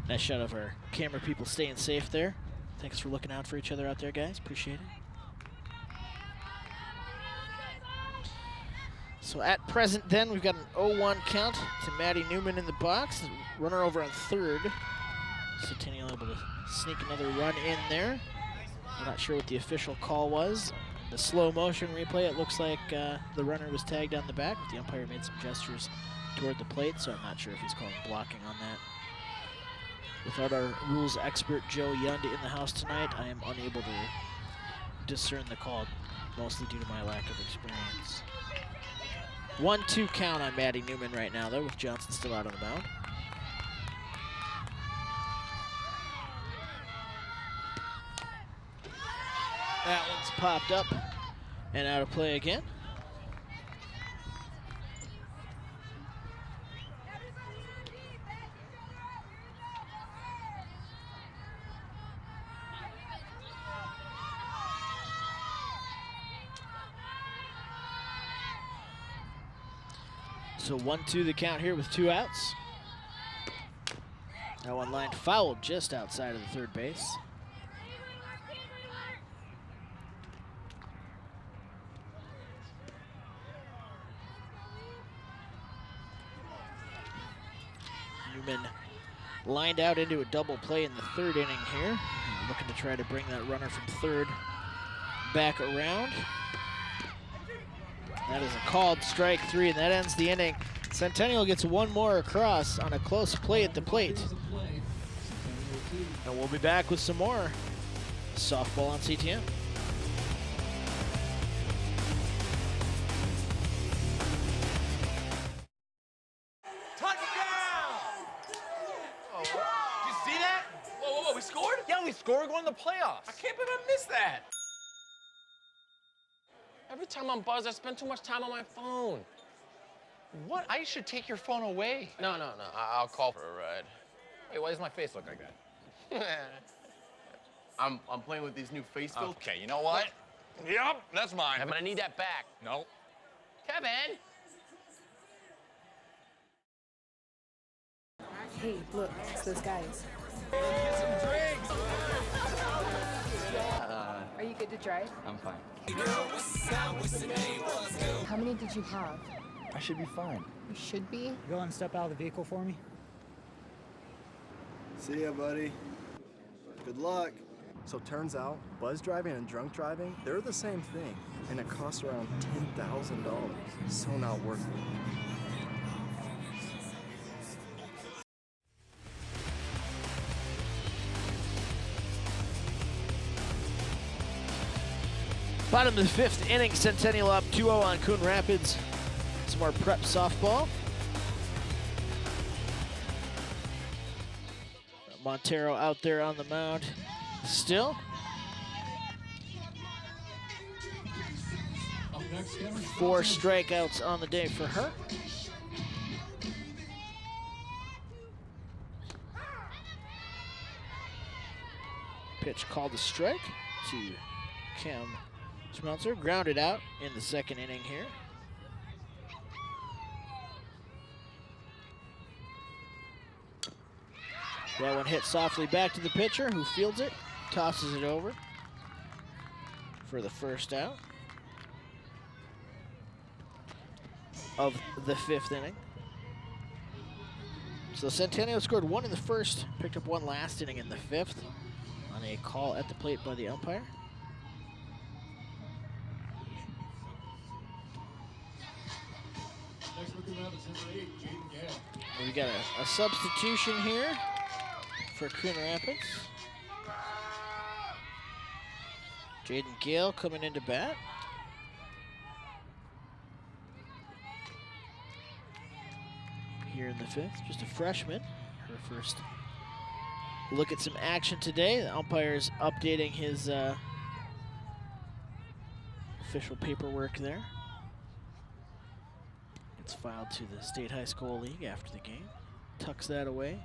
Speaker 1: Nice shot of our camera people staying safe there. Thanks for looking out for each other out there, guys. Appreciate it. So at present then, we've got an 0-1 count to Maddie Newman in the box. Runner over on third. Centennial able to sneak another run in there. I'm not sure what the official call was. The slow motion replay, it looks like the runner was tagged on the back, but the umpire made some gestures toward the plate, so I'm not sure if he's calling blocking on that. Without our rules expert, Joe Yund, in the house tonight, I am unable to discern the call, mostly due to my lack of experience. 1-2 count on Maddie Newman right now, though, with Johnson still out on the mound. That one's popped up and out of play again. So 1-2 the count here with 2 outs. That one lined fouled just outside of the third base. Newman lined out into a double play in the third inning here. Looking to try to bring that runner from third back around. That is a called strike 3, and that ends the inning. Centennial gets one more across on a close play at the plate. And we'll be back with some more softball on CTN.
Speaker 2: We scored? Yeah, we scored. We're going to the playoffs. I can't believe I missed that. Every time I'm buzzed, I spend too much time on my phone. What? I should take your phone away. No. I'll call for a ride. Hey, why does my face look like that?
Speaker 5: I'm playing with these new face filters.
Speaker 2: Okay, you know what? Yep, that's mine. But I need that back. No. Kevin!
Speaker 24: Hey, look, it's those guys.
Speaker 2: Get some drinks.
Speaker 4: Are you good to drive?
Speaker 5: I'm fine.
Speaker 4: How many did you have?
Speaker 5: I should be fine.
Speaker 4: You should be.
Speaker 10: Go and step out of the vehicle for me.
Speaker 12: See ya, buddy. Good luck. So turns out, buzz driving and drunk driving, they're the same thing, and it costs around $10,000. So not worth it.
Speaker 1: Bottom of the fifth inning, Centennial up 2-0 on Coon Rapids. Some more prep softball. Montero out there on the mound still. Four strikeouts on the day for her. Pitch called a strike to Cam Schmelzer, grounded out in the second inning here. That one hit softly back to the pitcher, who fields it, tosses it over for the first out of the fifth inning. So Centennial scored one in the first, picked up one last inning in the fifth on a call at the plate by the umpire. We got a substitution here for Coon Rapids. Jaden Gale coming into bat. Here in the fifth, just a freshman. Her first look at some action today. The umpire's updating his official paperwork there. It's filed to the State High School League after the game. Tucks that away.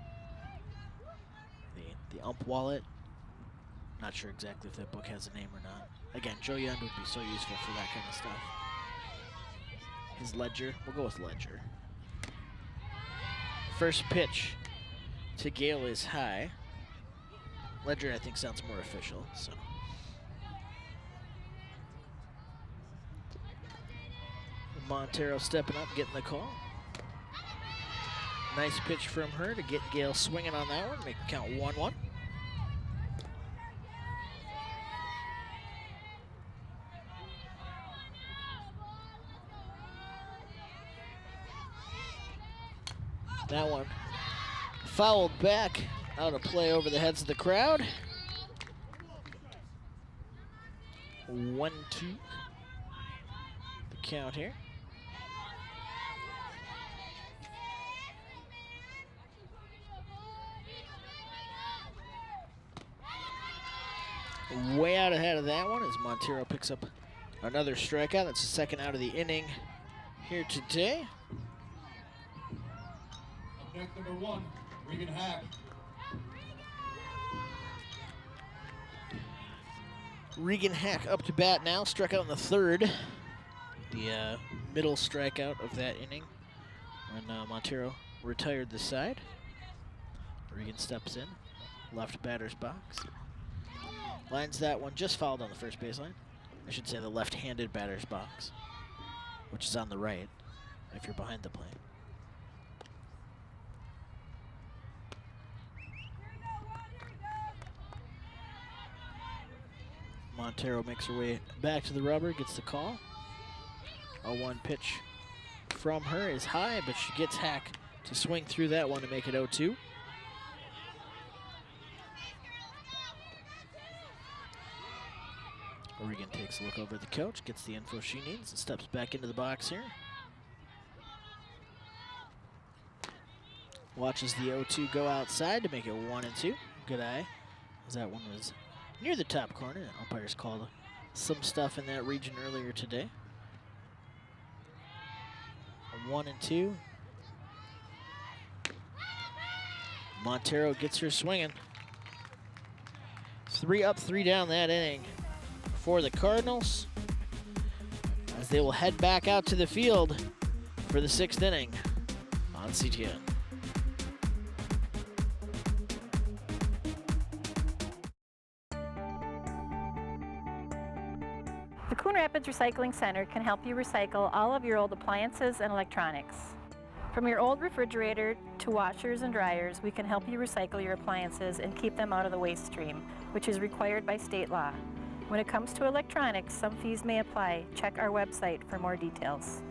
Speaker 1: The ump wallet. Not sure exactly if that book has a name or not. Again, Joe Young would be so useful for that kind of stuff. His ledger, we'll go with ledger. First pitch to Gale is high. Ledger, I think, sounds more official, so. Montero stepping up, getting the call. Nice pitch from her to get Gale swinging on that one, make it count 1-1. That one fouled back, out of play over the heads of the crowd. 1-2, the count here. Way out ahead of that one as Montero picks up another strikeout. That's the second out of the inning here today.
Speaker 25: Deck number 1, Regan Hack.
Speaker 1: Regan Hack up to bat now, struck out in the third. The middle strikeout of that inning when Montero retired the side. Regan steps in, left batter's box. Lines that one just fouled on the first baseline. I should say the left-handed batter's box, which is on the right if you're behind the plate. Montero makes her way back to the rubber, gets the call. A 1 pitch from her is high, but she gets Hack to swing through that one to make it 0-2. Oregon takes a look over at the coach, gets the info she needs, and steps back into the box here. Watches the 0-2 go outside to make it 1-2. Good eye, as that one was near the top corner. Umpires called some stuff in that region earlier today. 1-2. Montero gets her swinging. 3 up, 3 down that inning for the Cardinals, as they will head back out to the field for the 6th inning on CTN.
Speaker 18: The Coon Rapids Recycling Center can help you recycle all of your old appliances and electronics. From your old refrigerator to washers and dryers, we can help you recycle your appliances and keep them out of the waste stream, which is required by state law. When it comes to electronics, some fees may apply. Check our website for more details.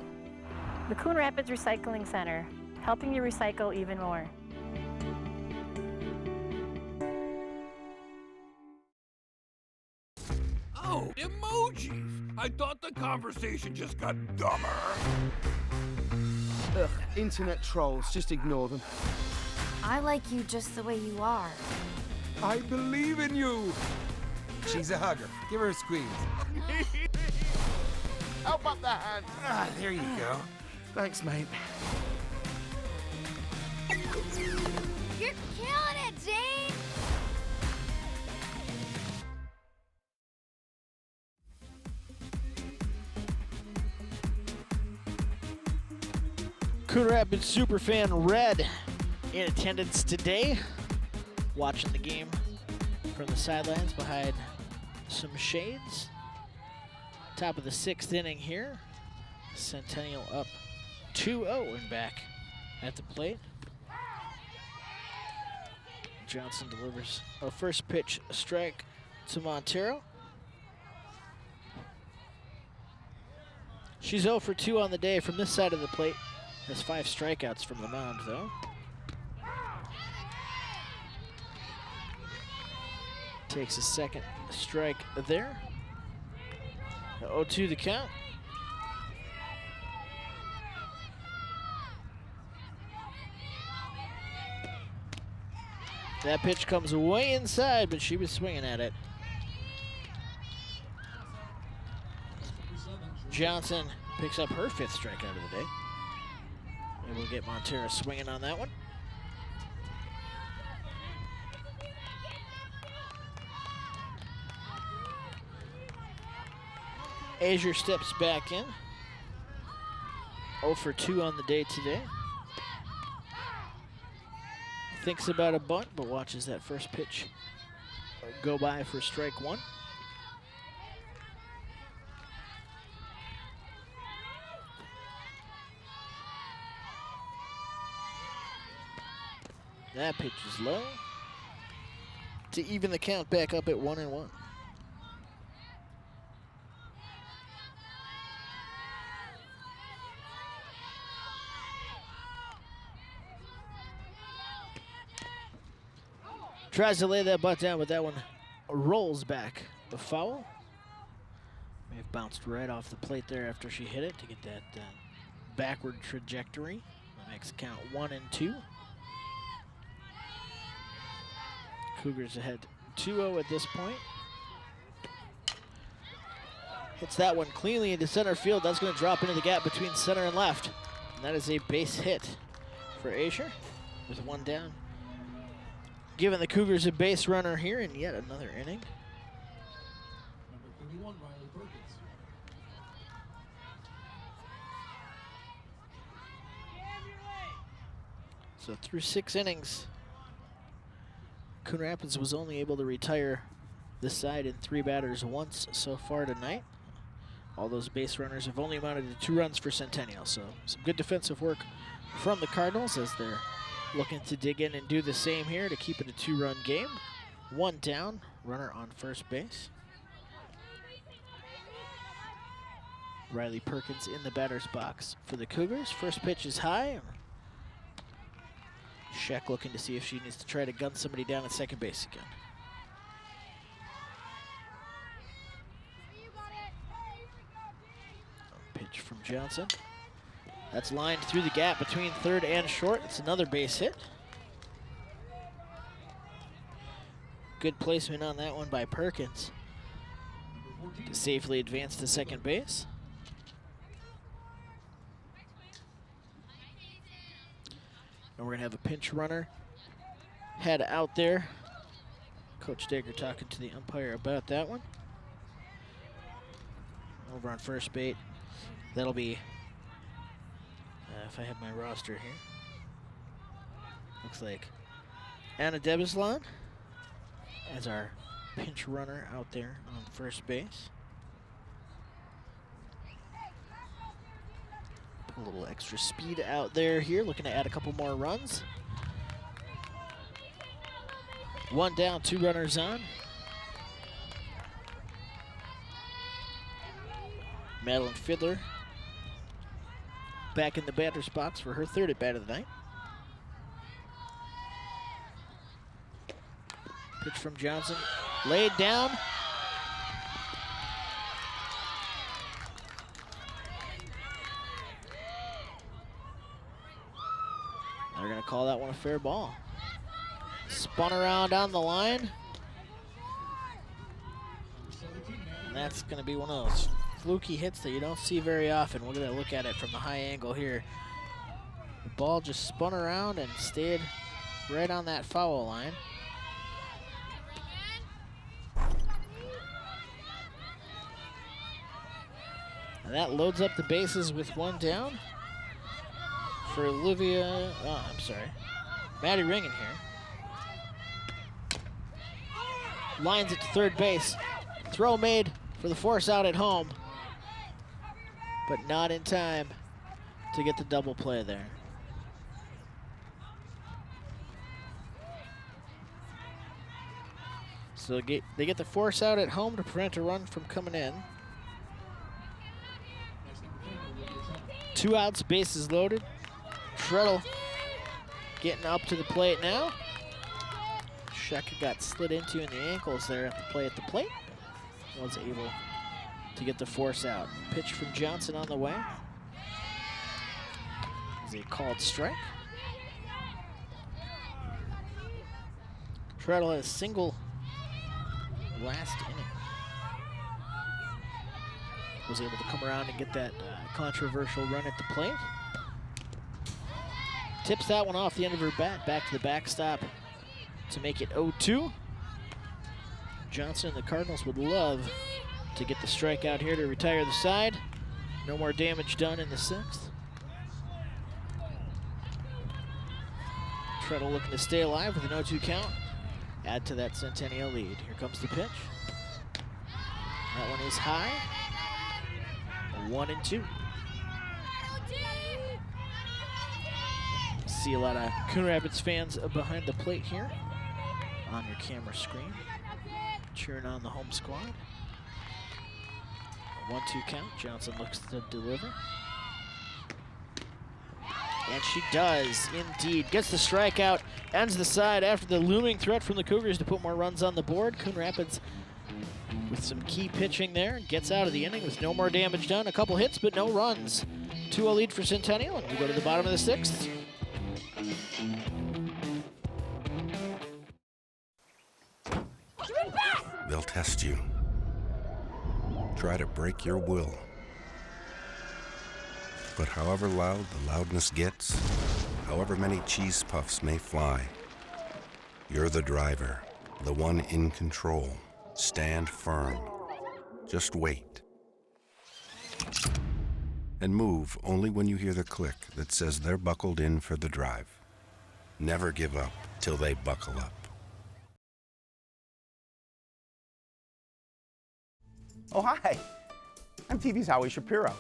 Speaker 18: The Coon Rapids Recycling Center, helping you recycle even more.
Speaker 8: Oh, emojis! I thought the conversation just got dumber.
Speaker 7: Ugh, internet trolls, just ignore them.
Speaker 19: I like you just the way you are.
Speaker 8: I believe in you!
Speaker 13: She's a hugger. Give her a squeeze.
Speaker 5: Help up the hand.
Speaker 13: Ah, there you go.
Speaker 7: Thanks, mate.
Speaker 19: You're killing it, Jane!
Speaker 1: Coon Rapids superfan Red in attendance today, watching the game from the sidelines behind some shades. Top of the 6th inning here. Centennial up 2-0 and back at the plate. Johnson delivers a first pitch strike to Montero. She's 0 for 2 on the day from this side of the plate. Has 5 strikeouts from the mound, though. Takes a second strike there. 0-2 the count. That pitch comes way inside, but she was swinging at it. Johnson picks up her 5th strikeout of the day. And we'll get Montero swinging on that one. Azure steps back in. 0 for 2 on the day today. Thinks about a bunt, but watches that first pitch go by for strike 1. That pitch is low to even the count back up at 1-1. Tries to lay that butt down, but that one rolls back. The foul. May have bounced right off the plate there after she hit it to get that backward trajectory. That makes the count 1-2. Cougars ahead 2-0 at this point. Hits that one cleanly into center field. That's going to drop into the gap between center and left. And that is a base hit for Asher with 1 down. Giving the Cougars a base runner here in yet another inning.
Speaker 25: Number 31, Riley Perkins.
Speaker 1: So through 6 innings, Coon Rapids was only able to retire this side in 3 batters once so far tonight. All those base runners have only amounted to 2 runs for Centennial, so some good defensive work from the Cardinals as they're looking to dig in and do the same here to keep it a 2-run game. 1 down, runner on first base. Riley Perkins in the batter's box for the Cougars. First pitch is high. Sheck looking to see if she needs to try to gun somebody down at second base again. Pitch from Johnson. That's lined through the gap between third and short. It's another base hit. Good placement on that one by Perkins to safely advance to second base. And we're gonna have a pinch runner head out there. Coach Dagger talking to the umpire about that one. Over on first base, that'll be, if I have my roster here, looks like Anna Debislan as our pinch runner out there on first base. Put a little extra speed out there here, looking to add a couple more runs. One down, 2 runners on. Madeline Fiddler back in the batter's box for her third at bat of the night. Pitch from Johnson, laid down. They're gonna call that one a fair ball. Spun around on the line. And that's gonna be one of those fluky hits that you don't see very often. We're gonna look at it from the high angle here. The ball just spun around and stayed right on that foul line. And that loads up the bases with 1 down for Olivia, Maddie Ringen here. Lines it to third base. Throw made for the force out at home, but not in time to get the double play there. So they get the force out at home to prevent a run from coming in. 2 outs, bases loaded. Treadle getting up to the plate now. Sheka got slid into in the ankles there at the plate. Was able to get the force out. Pitch from Johnson on the way. Is a called strike. Treadle has single last inning. Was able to come around and get that controversial run at the plate. Tips that one off the end of her bat, back to the backstop to make it 0-2. Johnson and the Cardinals would love to get the strikeout here to retire the side. No more damage done in the 6th. Treadle looking to stay alive with an 0-2 count. Add to that Centennial lead. Here comes the pitch. That one is high. 1-2. See a lot of Coon Rapids fans behind the plate here on your camera screen, cheering on the home squad. A 1-2 count. Johnson looks to deliver. And she does indeed. Gets the strikeout, ends the side after the looming threat from the Cougars to put more runs on the board. Coon Rapids with some key pitching there. Gets out of the inning with no more damage done. A couple hits, but no runs. 2-0 lead for Centennial, and we go to the bottom of the 6th.
Speaker 14: They'll test you. Try to break your will. But however loud the loudness gets, however many cheese puffs may fly, you're the driver, the one in control. Stand firm. Just wait. And move only when you hear the click that says they're buckled in for the drive. Never give up till they buckle up.
Speaker 15: Oh, hi. I'm TV's Howie Shapiro.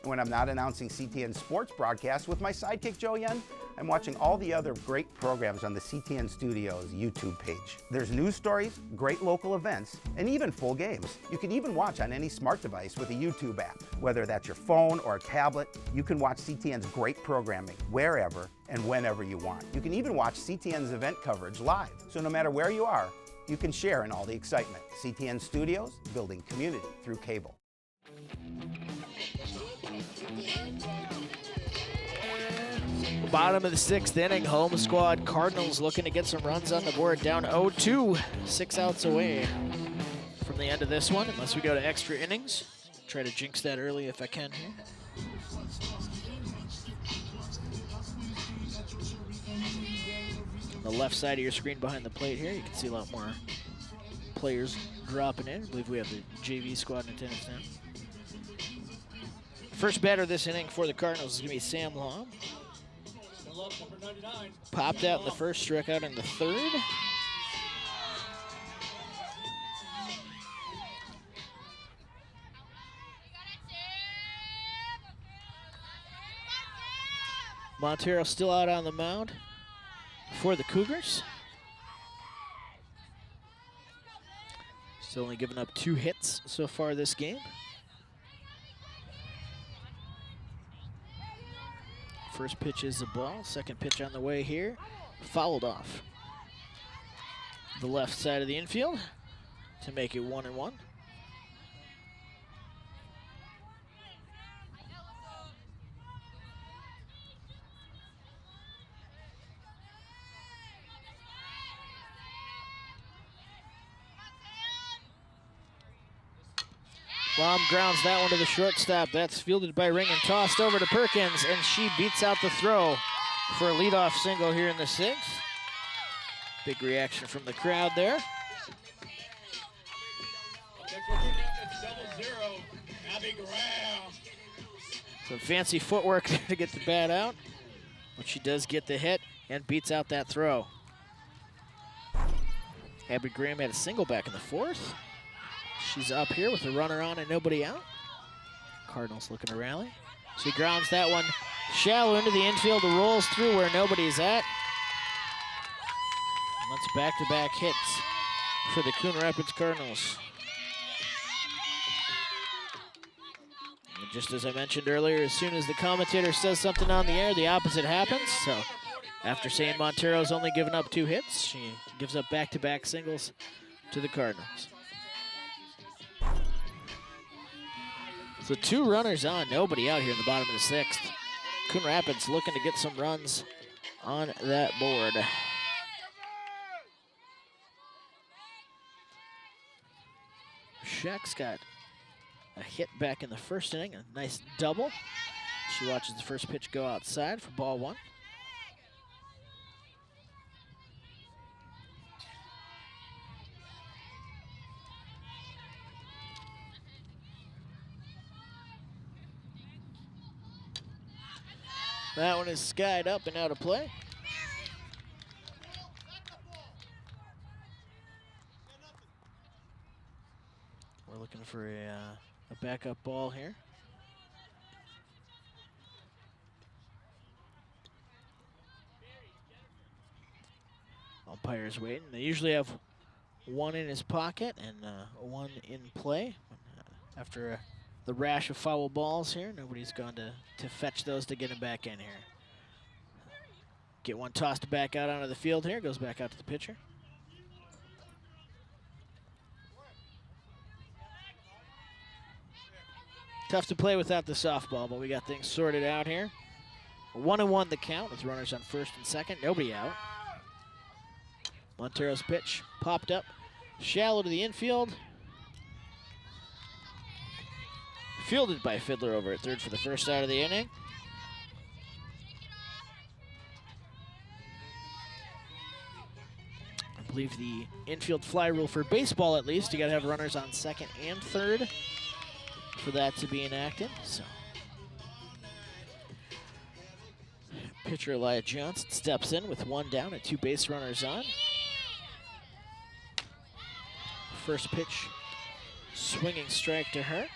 Speaker 15: And when I'm not announcing CTN sports broadcasts with my sidekick Joe Yen, I'm watching all the other great programs on the CTN Studios YouTube page. There's news stories, great local events, and even full games. You can even watch on any smart device with a YouTube app. Whether that's your phone or a tablet, you can watch CTN's great programming wherever and whenever you want. You can even watch CTN's event coverage live. So no matter where you are, you can share in all the excitement. CTN Studios, building community through cable.
Speaker 1: Bottom of the 6th inning, home squad Cardinals looking to get some runs on the board, down 0-2, 6 outs away from the end of this one, unless we go to extra innings. Try to jinx that early if I can here. On the left side of your screen behind the plate here, you can see a lot more players dropping in. I believe we have the JV squad in attendance now. First batter this inning for the Cardinals is going to be Sam Long. Popped out in the first, struck out in the third. Montero still out on the mound for the Cougars. Still only given up 2 hits so far this game. First pitch is a ball. Second pitch on the way here. Fouled off the left side of the infield to make it 1-1. Lom grounds that one to the shortstop. That's fielded by Ring and tossed over to Perkins, and she beats out the throw for a leadoff single here in the 6th. Big reaction from the crowd there. Some fancy footwork there to get the bat out, but she does get the hit and beats out that throw. Abby Graham had a single back in the 4th. She's up here with a runner on and nobody out. Cardinals looking to rally. She grounds that one shallow into the infield, rolls through where nobody's at. And that's back-to-back hits for the Coon Rapids Cardinals. And just as I mentioned earlier, as soon as the commentator says something on the air, the opposite happens. So after saying Montero's only given up 2 hits, she gives up back-to-back singles to the Cardinals. So 2 runners on, nobody out here in the bottom of the 6th. Coon Rapids looking to get some runs on that board. Sheck's got a hit back in the first inning, a nice double. She watches the first pitch go outside for ball 1. That one is skied up and out of play. We're looking for a backup ball here. Umpire's waiting. They usually have 1 in his pocket and 1 in play. After the rash of foul balls here, nobody's gone to fetch those to get him back in here. Get one tossed back out onto the field here, goes back out to the pitcher. Tough to play without the softball, but we got things sorted out here. 1-1 the count with runners on first and second, nobody out. Montero's pitch popped up, shallow to the infield. Fielded by Fiddler over at third for the first out of the inning. I believe the infield fly rule for baseball, at least, you got to have runners on second and third for that to be enacted. So, pitcher Elia Johnson steps in with 1 down and 2 base runners on. First pitch, swinging strike to her.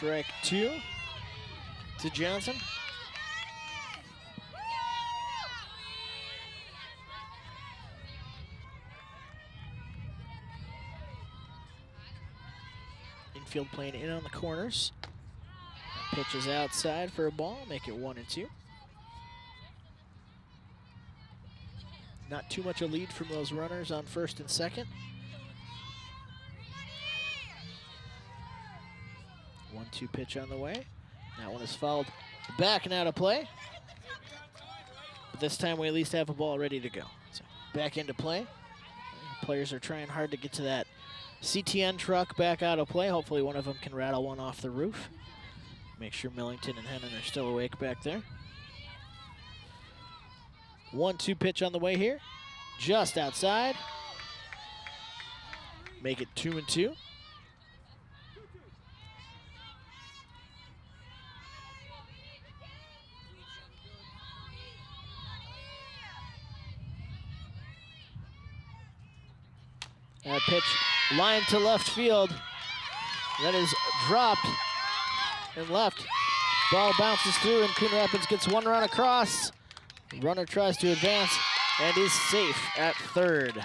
Speaker 1: Strike 2 to Johnson. Infield playing in on the corners. Pitch is outside for a ball, make it 1-2. Not too much a lead from those runners on first and second. 1-2 pitch on the way. That one is fouled back and out of play. But this time we at least have a ball ready to go. So back into play. Players are trying hard to get to that CTN truck back out of play. Hopefully one of them can rattle one off the roof. Make sure Millington and Hennon are still awake back there. 1-2 pitch on the way here. Just outside. Make it 2-2. That pitch line to left field. That is dropped and left. Ball bounces through and Coon Rapids gets one run across. Runner tries to advance and is safe at third.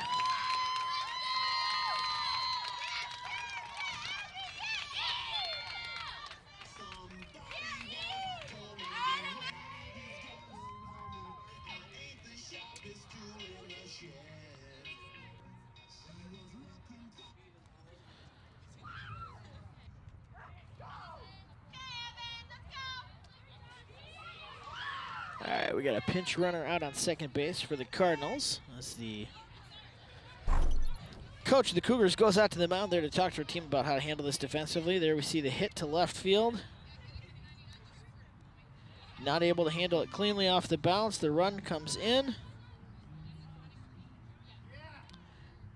Speaker 1: All right, we got a pinch runner out on second base for the Cardinals. As the coach of the Cougars goes out to the mound there to talk to her team about how to handle this defensively. There we see the hit to left field. Not able to handle it cleanly off the bounce. The run comes in.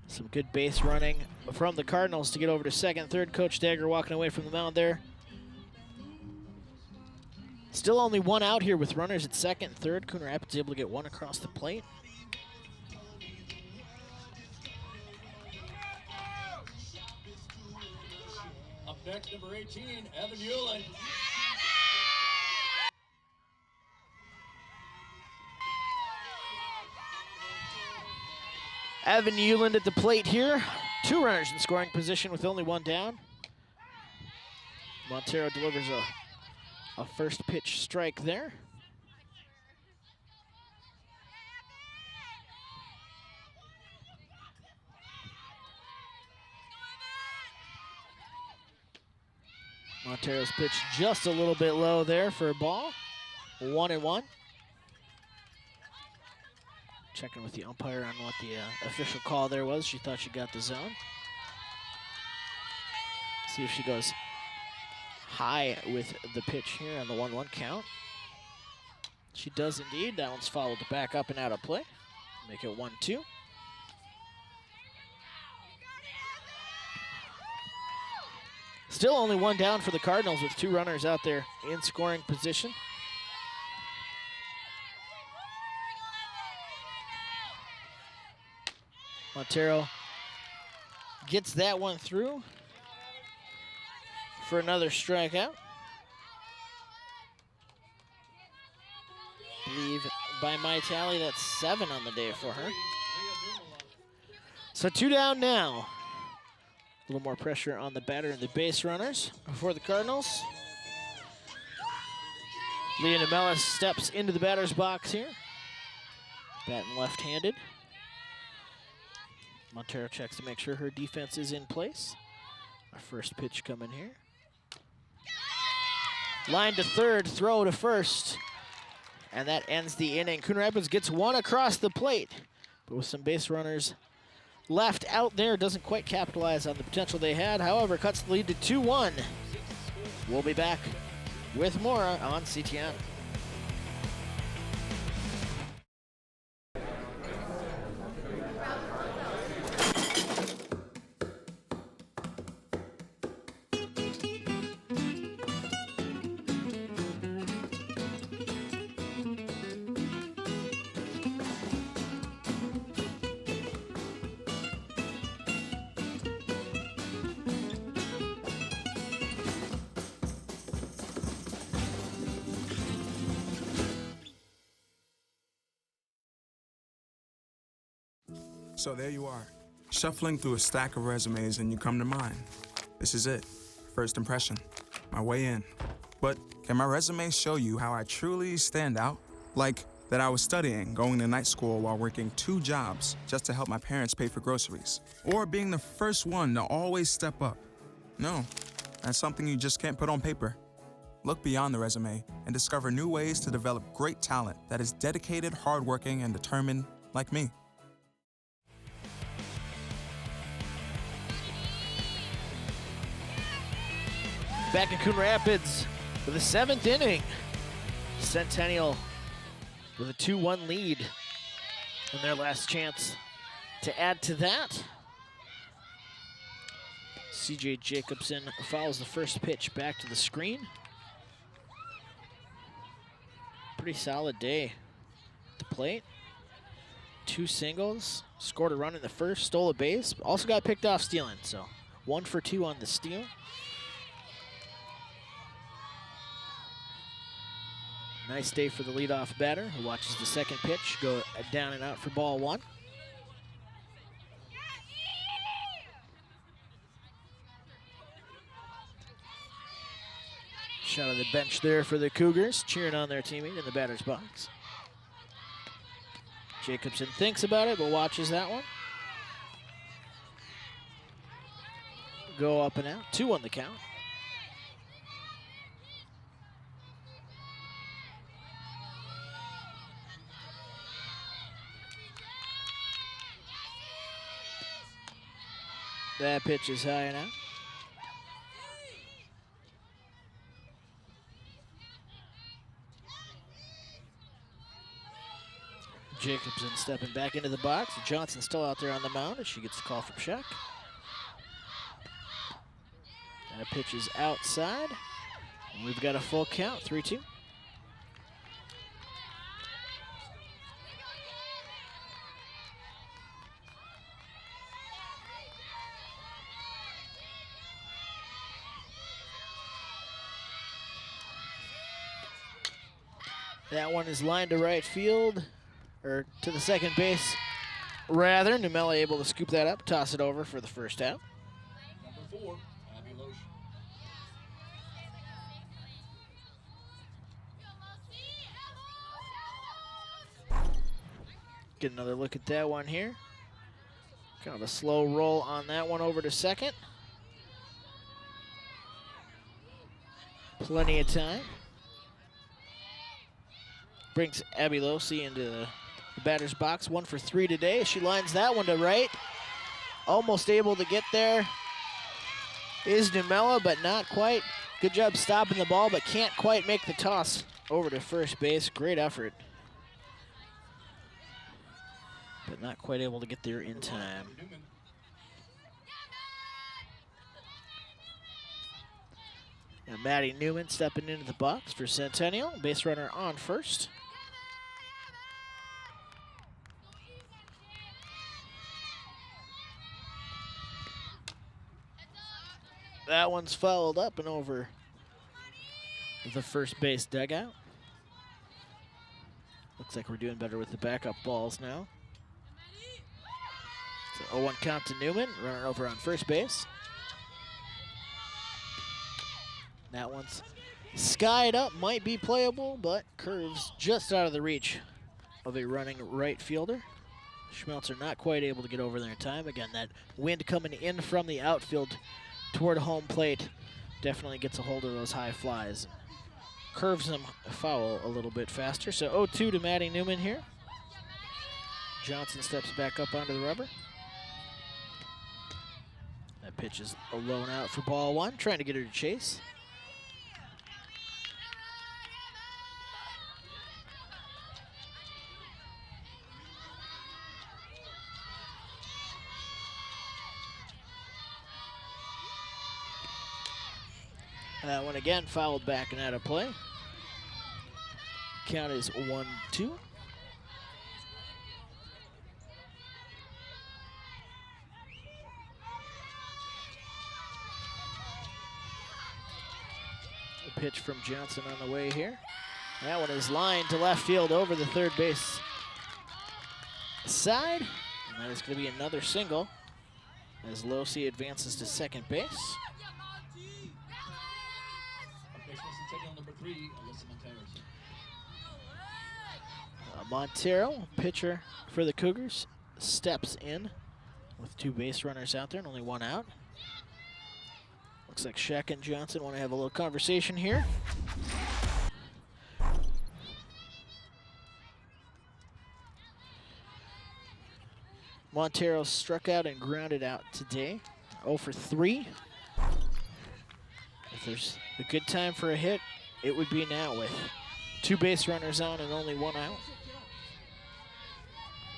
Speaker 1: Some good base running from the Cardinals to get over to second, third. Coach Dagger walking away from the mound there. Still only one out here with runners at second and third. Coon Rapids able to get one across the plate.
Speaker 25: Up next, number 18, Evan Hewlin.
Speaker 1: Evan Hewlin at the plate here. Two runners in scoring position with only one down. Montero delivers a first pitch strike there. Montero's pitch just a little bit low there for a ball. 1-1. Checking with the umpire on what the official call there was. She thought she got the zone. See if she goes high with the pitch here on the 1-1 count. She does indeed. That one's followed back up and out of play. Make it 1-2. Still only one down for the Cardinals with two runners out there in scoring position. Montero gets that one through for another strikeout. I believe by my tally, that's 7 on the day for her. So 2 down now. A little more pressure on the batter and the base runners for the Cardinals. Leah Nemelis steps into the batter's box here. Batting left-handed. Montero checks to make sure her defense is in place. Our first pitch coming here. Line to third, throw to first. And that ends the inning. Coon Rapids gets one across the plate, but with some base runners left out there, doesn't quite capitalize on the potential they had. However, cuts the lead to 2-1. We'll be back with more on CTN.
Speaker 16: So there you are, shuffling through a stack of resumes and you come to mine. This is it, first impression, my way in. But can my resume show you how I truly stand out? Like that I was studying, going to night school while working 2 jobs just to help my parents pay for groceries. Or being the first one to always step up. No, that's something you just can't put on paper. Look beyond the resume and discover new ways to develop great talent that is dedicated, hardworking, and determined like me.
Speaker 1: Back in Coon Rapids for the 7th inning. Centennial with a 2-1 lead in their last chance to add to that. CJ Jacobson fouls the first pitch back to the screen. Pretty solid day at the plate. 2 singles, scored a run in the first, stole a base, also got picked off stealing, so 1 for 2 on the steal. Nice day for the leadoff batter who watches the second pitch go down and out for ball 1. Shot on the bench there for the Cougars, cheering on their teammate in the batter's box. Jacobson thinks about it, but watches that one. Go up and out, 2 on the count. That pitch is high and out. Jacobson stepping back into the box. Johnson still out there on the mound as she gets the call from Sheck. That pitch is outside. We've got a full count, 3-2. That one is lined to right field, or to the second base, rather. Numella able to scoop that up, toss it over for the first out.
Speaker 25: Number 4, Abby Loesch.
Speaker 1: Get another look at that one here. Kind of a slow roll on that one over to second. Plenty of time. Brings Abby Loesch into the batter's box. 1 for 3 today. She lines that one to right. Almost able to get there is Numella, but not quite. Good job stopping the ball, but can't quite make the toss over to first base. Great effort, but not quite able to get there in time. Now Maddie Newman stepping into the box for Centennial. Base runner on first. That one's fouled up and over the first base dugout. Looks like we're doing better with the backup balls now. So 0-1 count to Newman, runner over on first base. That one's skied up, might be playable, but curves just out of the reach of a running right fielder. Schmelzer not quite able to get over there in time. Again, that wind coming in from the outfield toward home plate definitely gets a hold of those high flies. Curves them foul a little bit faster. So 0-2 to Maddie Newman here. Johnson steps back up onto the rubber. That pitch is alone out for ball 1, trying to get her to chase. That one again fouled back and out of play. Count is 1-2. A pitch from Johnson on the way here. That one is lined to left field over the third base side. And that is going to be another single as Losi advances to second base.
Speaker 25: Centennial number 3, Alyssa Montero.
Speaker 1: Montero, pitcher for the Cougars, steps in with 2 base runners out there and only 1 out. Looks like Sheck and Johnson want to have a little conversation here. Montero struck out and grounded out today, 0 for 3. If there's a good time for a hit, it would be now with 2 base runners on and only 1 out.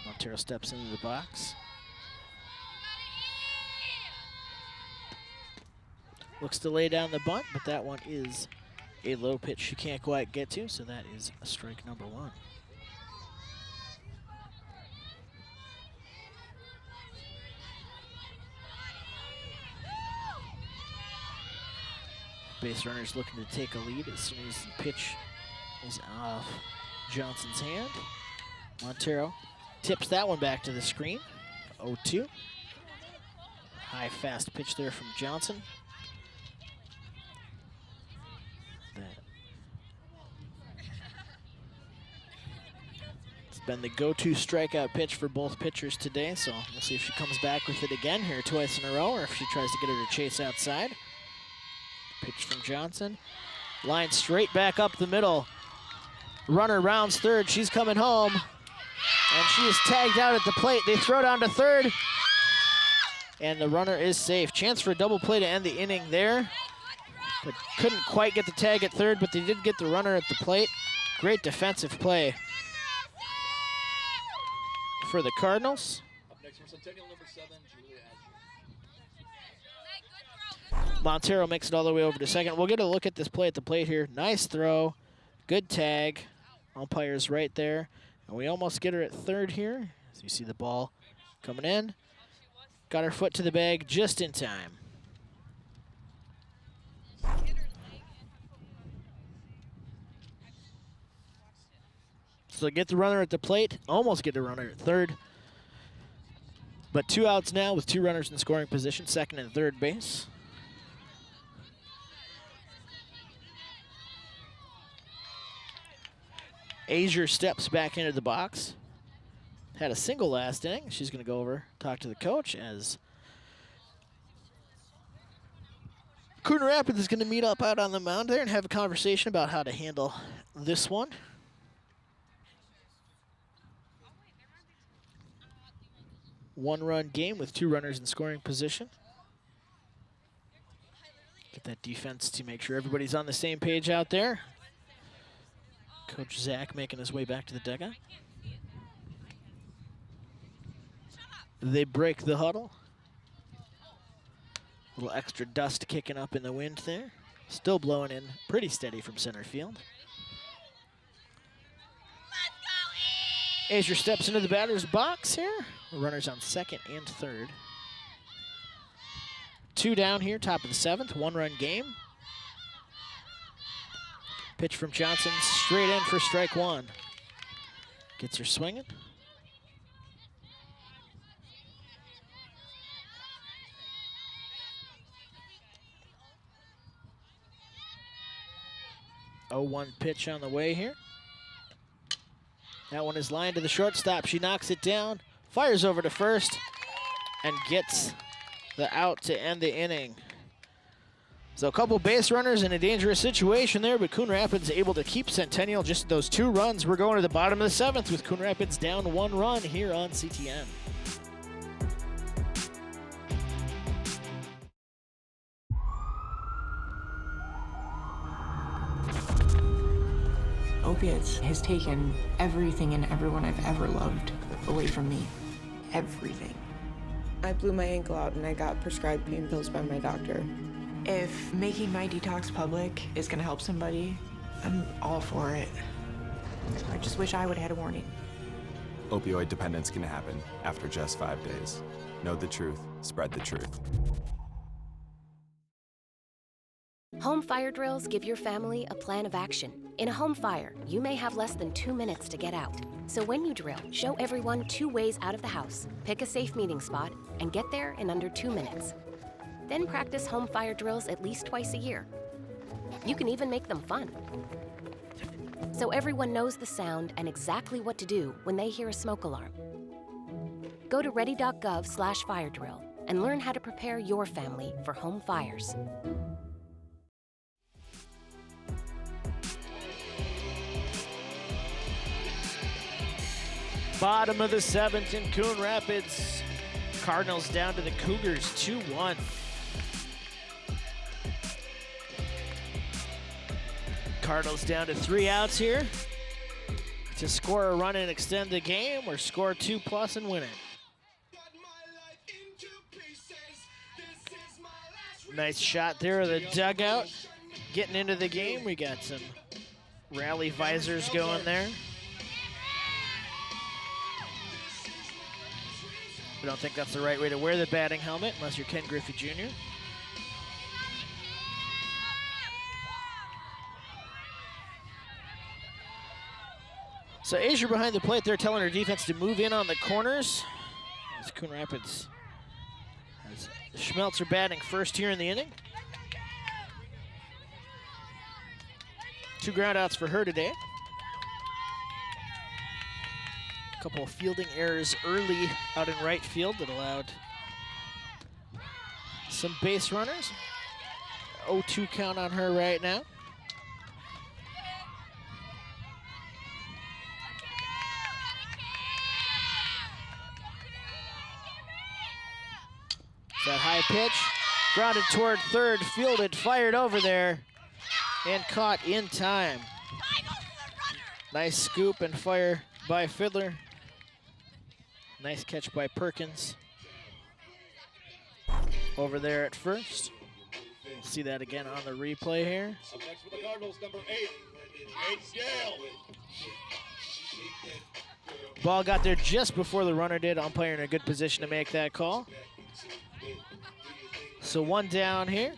Speaker 1: Montero steps into the box. Looks to lay down the bunt, but that one is a low pitch she can't quite get to, so that is a strike number 1. Base runner's looking to take a lead as soon as the pitch is off Johnson's hand. Montero tips that one back to the screen, 0-2. High, fast pitch there from Johnson. It's been the go-to strikeout pitch for both pitchers today, so we'll see if she comes back with it again here twice in a row, or if she tries to get her to chase outside. Pitch from Johnson. Line straight back up the middle. Runner rounds third. She's coming home. And she is tagged out at the plate. They throw down to third. And the runner is safe. Chance for a double play to end the inning there. But couldn't quite get the tag at third, but they did get the runner at the plate. Great defensive play for the Cardinals.
Speaker 25: Up next from Centennial number 7, Julia
Speaker 1: Montero makes it all the way over to second. We'll get a look at this play at the plate here. Nice throw. Good tag. Umpire's right there. And we almost get her at third here. As you see the ball coming in. Got her foot to the bag just in time. So get the runner at the plate. Almost get the runner at third. But 2 outs now with 2 runners in scoring position, second and third base. Azier steps back into the box. Had a single last inning. She's going to go over, talk to the coach as Coon Rapids is going to meet up out on the mound there and have a conversation about how to handle this one. One-run game with 2 runners in scoring position. Get that defense to make sure everybody's on the same page out there. Coach Zach making his way back to the dugout. They break the huddle. A little extra dust kicking up in the wind there. Still blowing in pretty steady from center field. Azier steps into the batter's box here. Runners on second and third. 2 down here, top of the 7th, 1-run game. Pitch from Johnson, straight in for strike 1. Gets her swinging. Oh, 1 pitch on the way here. That one is lined to the shortstop. She knocks it down, fires over to first, and gets the out to end the inning. So a couple base runners in a dangerous situation there, but Coon Rapids able to keep Centennial just those 2 runs. We're going to the bottom of the 7th with Coon Rapids down 1 run here on CTN.
Speaker 17: Opiates has taken everything and everyone I've ever loved away from me. Everything.
Speaker 24: I blew my ankle out and I got prescribed pain pills by my doctor.
Speaker 17: If making my detox public is gonna help somebody, I'm all for it. I just wish I would have had a warning.
Speaker 20: Opioid dependence can happen after just 5 days. Know the truth, spread the truth.
Speaker 21: Home fire drills give your family a plan of action.
Speaker 6: In a home fire, you may have less than 2 minutes to get out. So when you drill, show everyone 2 ways out of the house, pick a safe meeting spot, and get there in under 2 minutes. Then practice home fire drills at least twice a year. You can even make them fun. So everyone knows the sound and exactly what to do when they hear a smoke alarm. Go to ready.gov/fire drill and learn how to prepare your family for home fires.
Speaker 1: Bottom of the 7th in Coon Rapids. Cardinals down to the Cougars 2-1. Cardinals down to 3 outs here to score a run and extend the game, or score 2+ and win it. Nice shot there of the dugout. Getting into the game, we got some rally visors going there. I don't think that's the right way to wear the batting helmet unless you're Ken Griffey Jr. So Asia behind the plate there, telling her defense to move in on the corners. As Coon Rapids has Schmelzer batting first here in the inning. 2 groundouts for her today. A couple of fielding errors early out in right field that allowed some base runners. 0-2 count on her right now. That high pitch, grounded toward third, fielded, fired over there, and caught in time. Nice scoop and fire by Fiddler. Nice catch by Perkins over there at first. We'll see that again on the replay here.
Speaker 25: Up next for the Cardinals, number 8, Gale.
Speaker 1: Ball got there just before the runner did. Umpire in a good position to make that call. So 1 down here.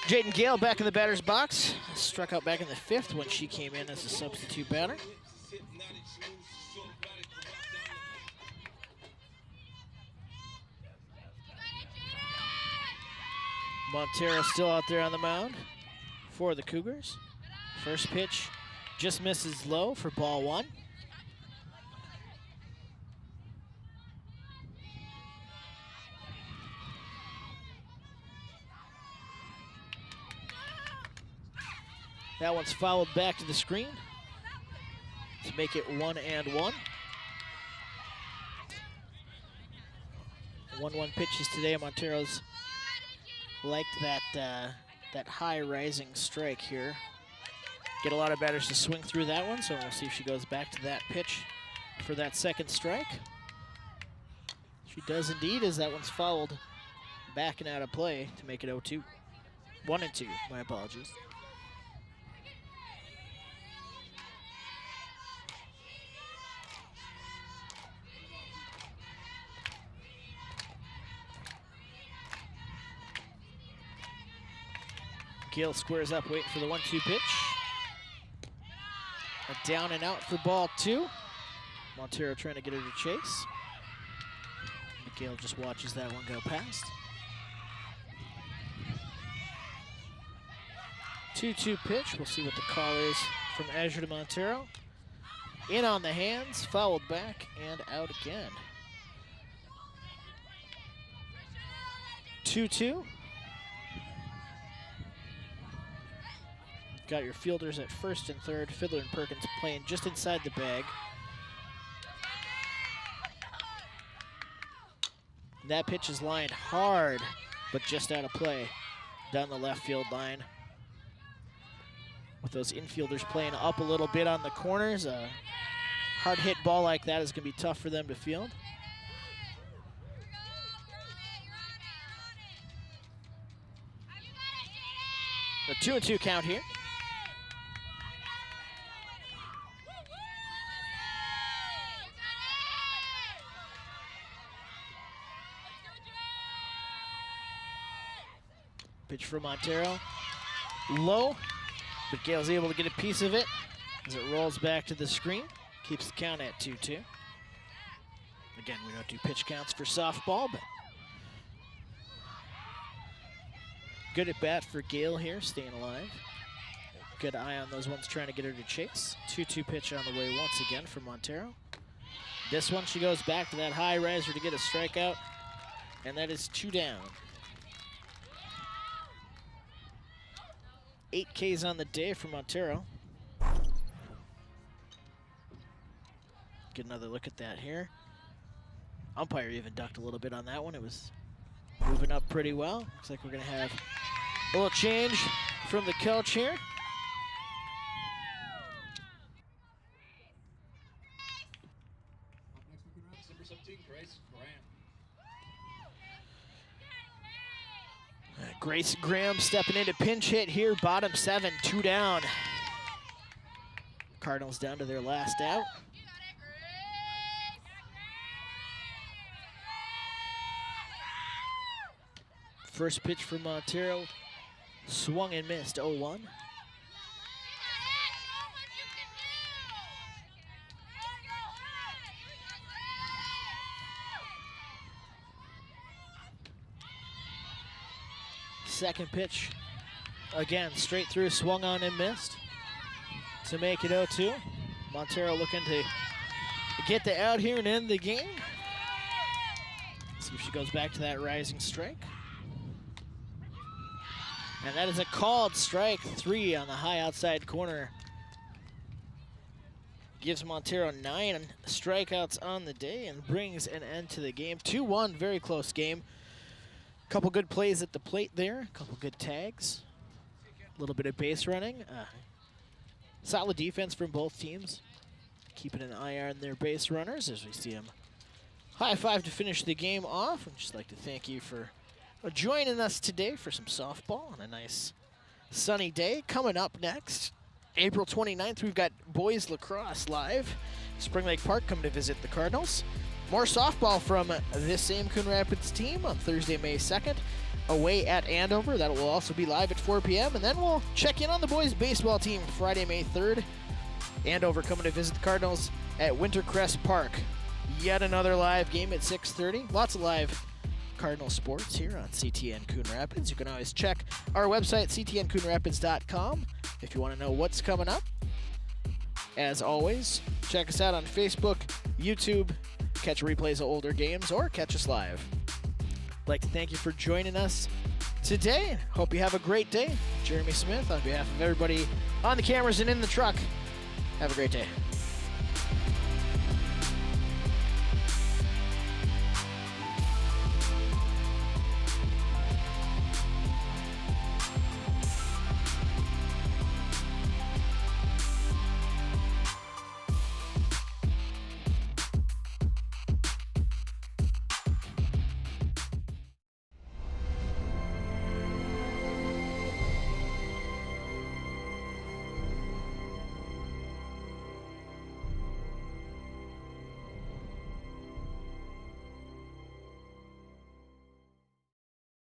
Speaker 1: Jaden Gale back in the batter's box. Struck out back in the 5th when she came in as a substitute batter. Montero still out there on the mound for the Cougars. First pitch just misses low for ball 1. That one's fouled back to the screen to make it 1-1. 1-1 pitches today. Montero's liked that high rising strike here. Get a lot of batters to swing through that one, so we'll see if she goes back to that pitch for that second strike. She does indeed, as that one's fouled back and out of play to make it 0-2. 1-2, my apologies. Gale squares up, waiting for the 1-2 pitch. A down and out for ball 2. Montero trying to get her to chase. Gale just watches that one go past. 2-2 pitch. We'll see what the call is from Azure to Montero. In on the hands, fouled back, and out again. 2-2. Got your fielders at first and third. Fiddler and Perkins playing just inside the bag. That pitch is lined hard, but just out of play down the left field line. With those infielders playing up a little bit on the corners, a hard hit ball like that is going to be tough for them to field. A 2-2 count here. Pitch from Montero. Low, but Gale's able to get a piece of it as it rolls back to the screen. Keeps the count at 2-2. Again, we don't do pitch counts for softball, but good at bat for Gale here, staying alive. Good eye on those ones trying to get her to chase. 2-2 pitch on the way once again for Montero. This one, she goes back to that high riser to get a strikeout, and that is 2 down. 8 Ks on the day for Montero. Get another look at that here. Umpire even ducked a little bit on that one. It was moving up pretty well. Looks like we're gonna have a little change from the coach here. Grace Graham stepping into pinch hit here, bottom 7, 2 down. Cardinals down to their last out. First pitch from Montero, swung and missed, 0-1. Second pitch, again, straight through, swung on and missed to make it 0-2. Montero looking to get the out here and end the game. See if she goes back to that rising strike. And that is a called strike 3 on the high outside corner. Gives Montero 9 strikeouts on the day and brings an end to the game. 2-1, very close game. Couple good plays at the plate there, couple good tags, a little bit of base running. Solid defense from both teams, keeping an eye on their base runners as we see them high five to finish the game off. I'd just like to thank you for joining us today for some softball on a nice sunny day. Coming up next, April 29th, we've got boys lacrosse live. Spring Lake Park coming to visit the Cardinals. More softball from this same Coon Rapids team on Thursday, May 2nd, away at Andover. That will also be live at 4 p.m. And then we'll check in on the boys baseball team Friday, May 3rd. Andover coming to visit the Cardinals at Wintercrest Park. Yet another live game at 6:30. Lots of live Cardinal sports here on CTN Coon Rapids. You can always check our website, ctncoonrapids.com, if you want to know what's coming up. As always, check us out on Facebook, YouTube, catch replays of older games, or catch us live. I'd like to thank you for joining us today. Hope you have a great day. Jeremy Smith on behalf of everybody on the cameras and in the truck. Have a great day.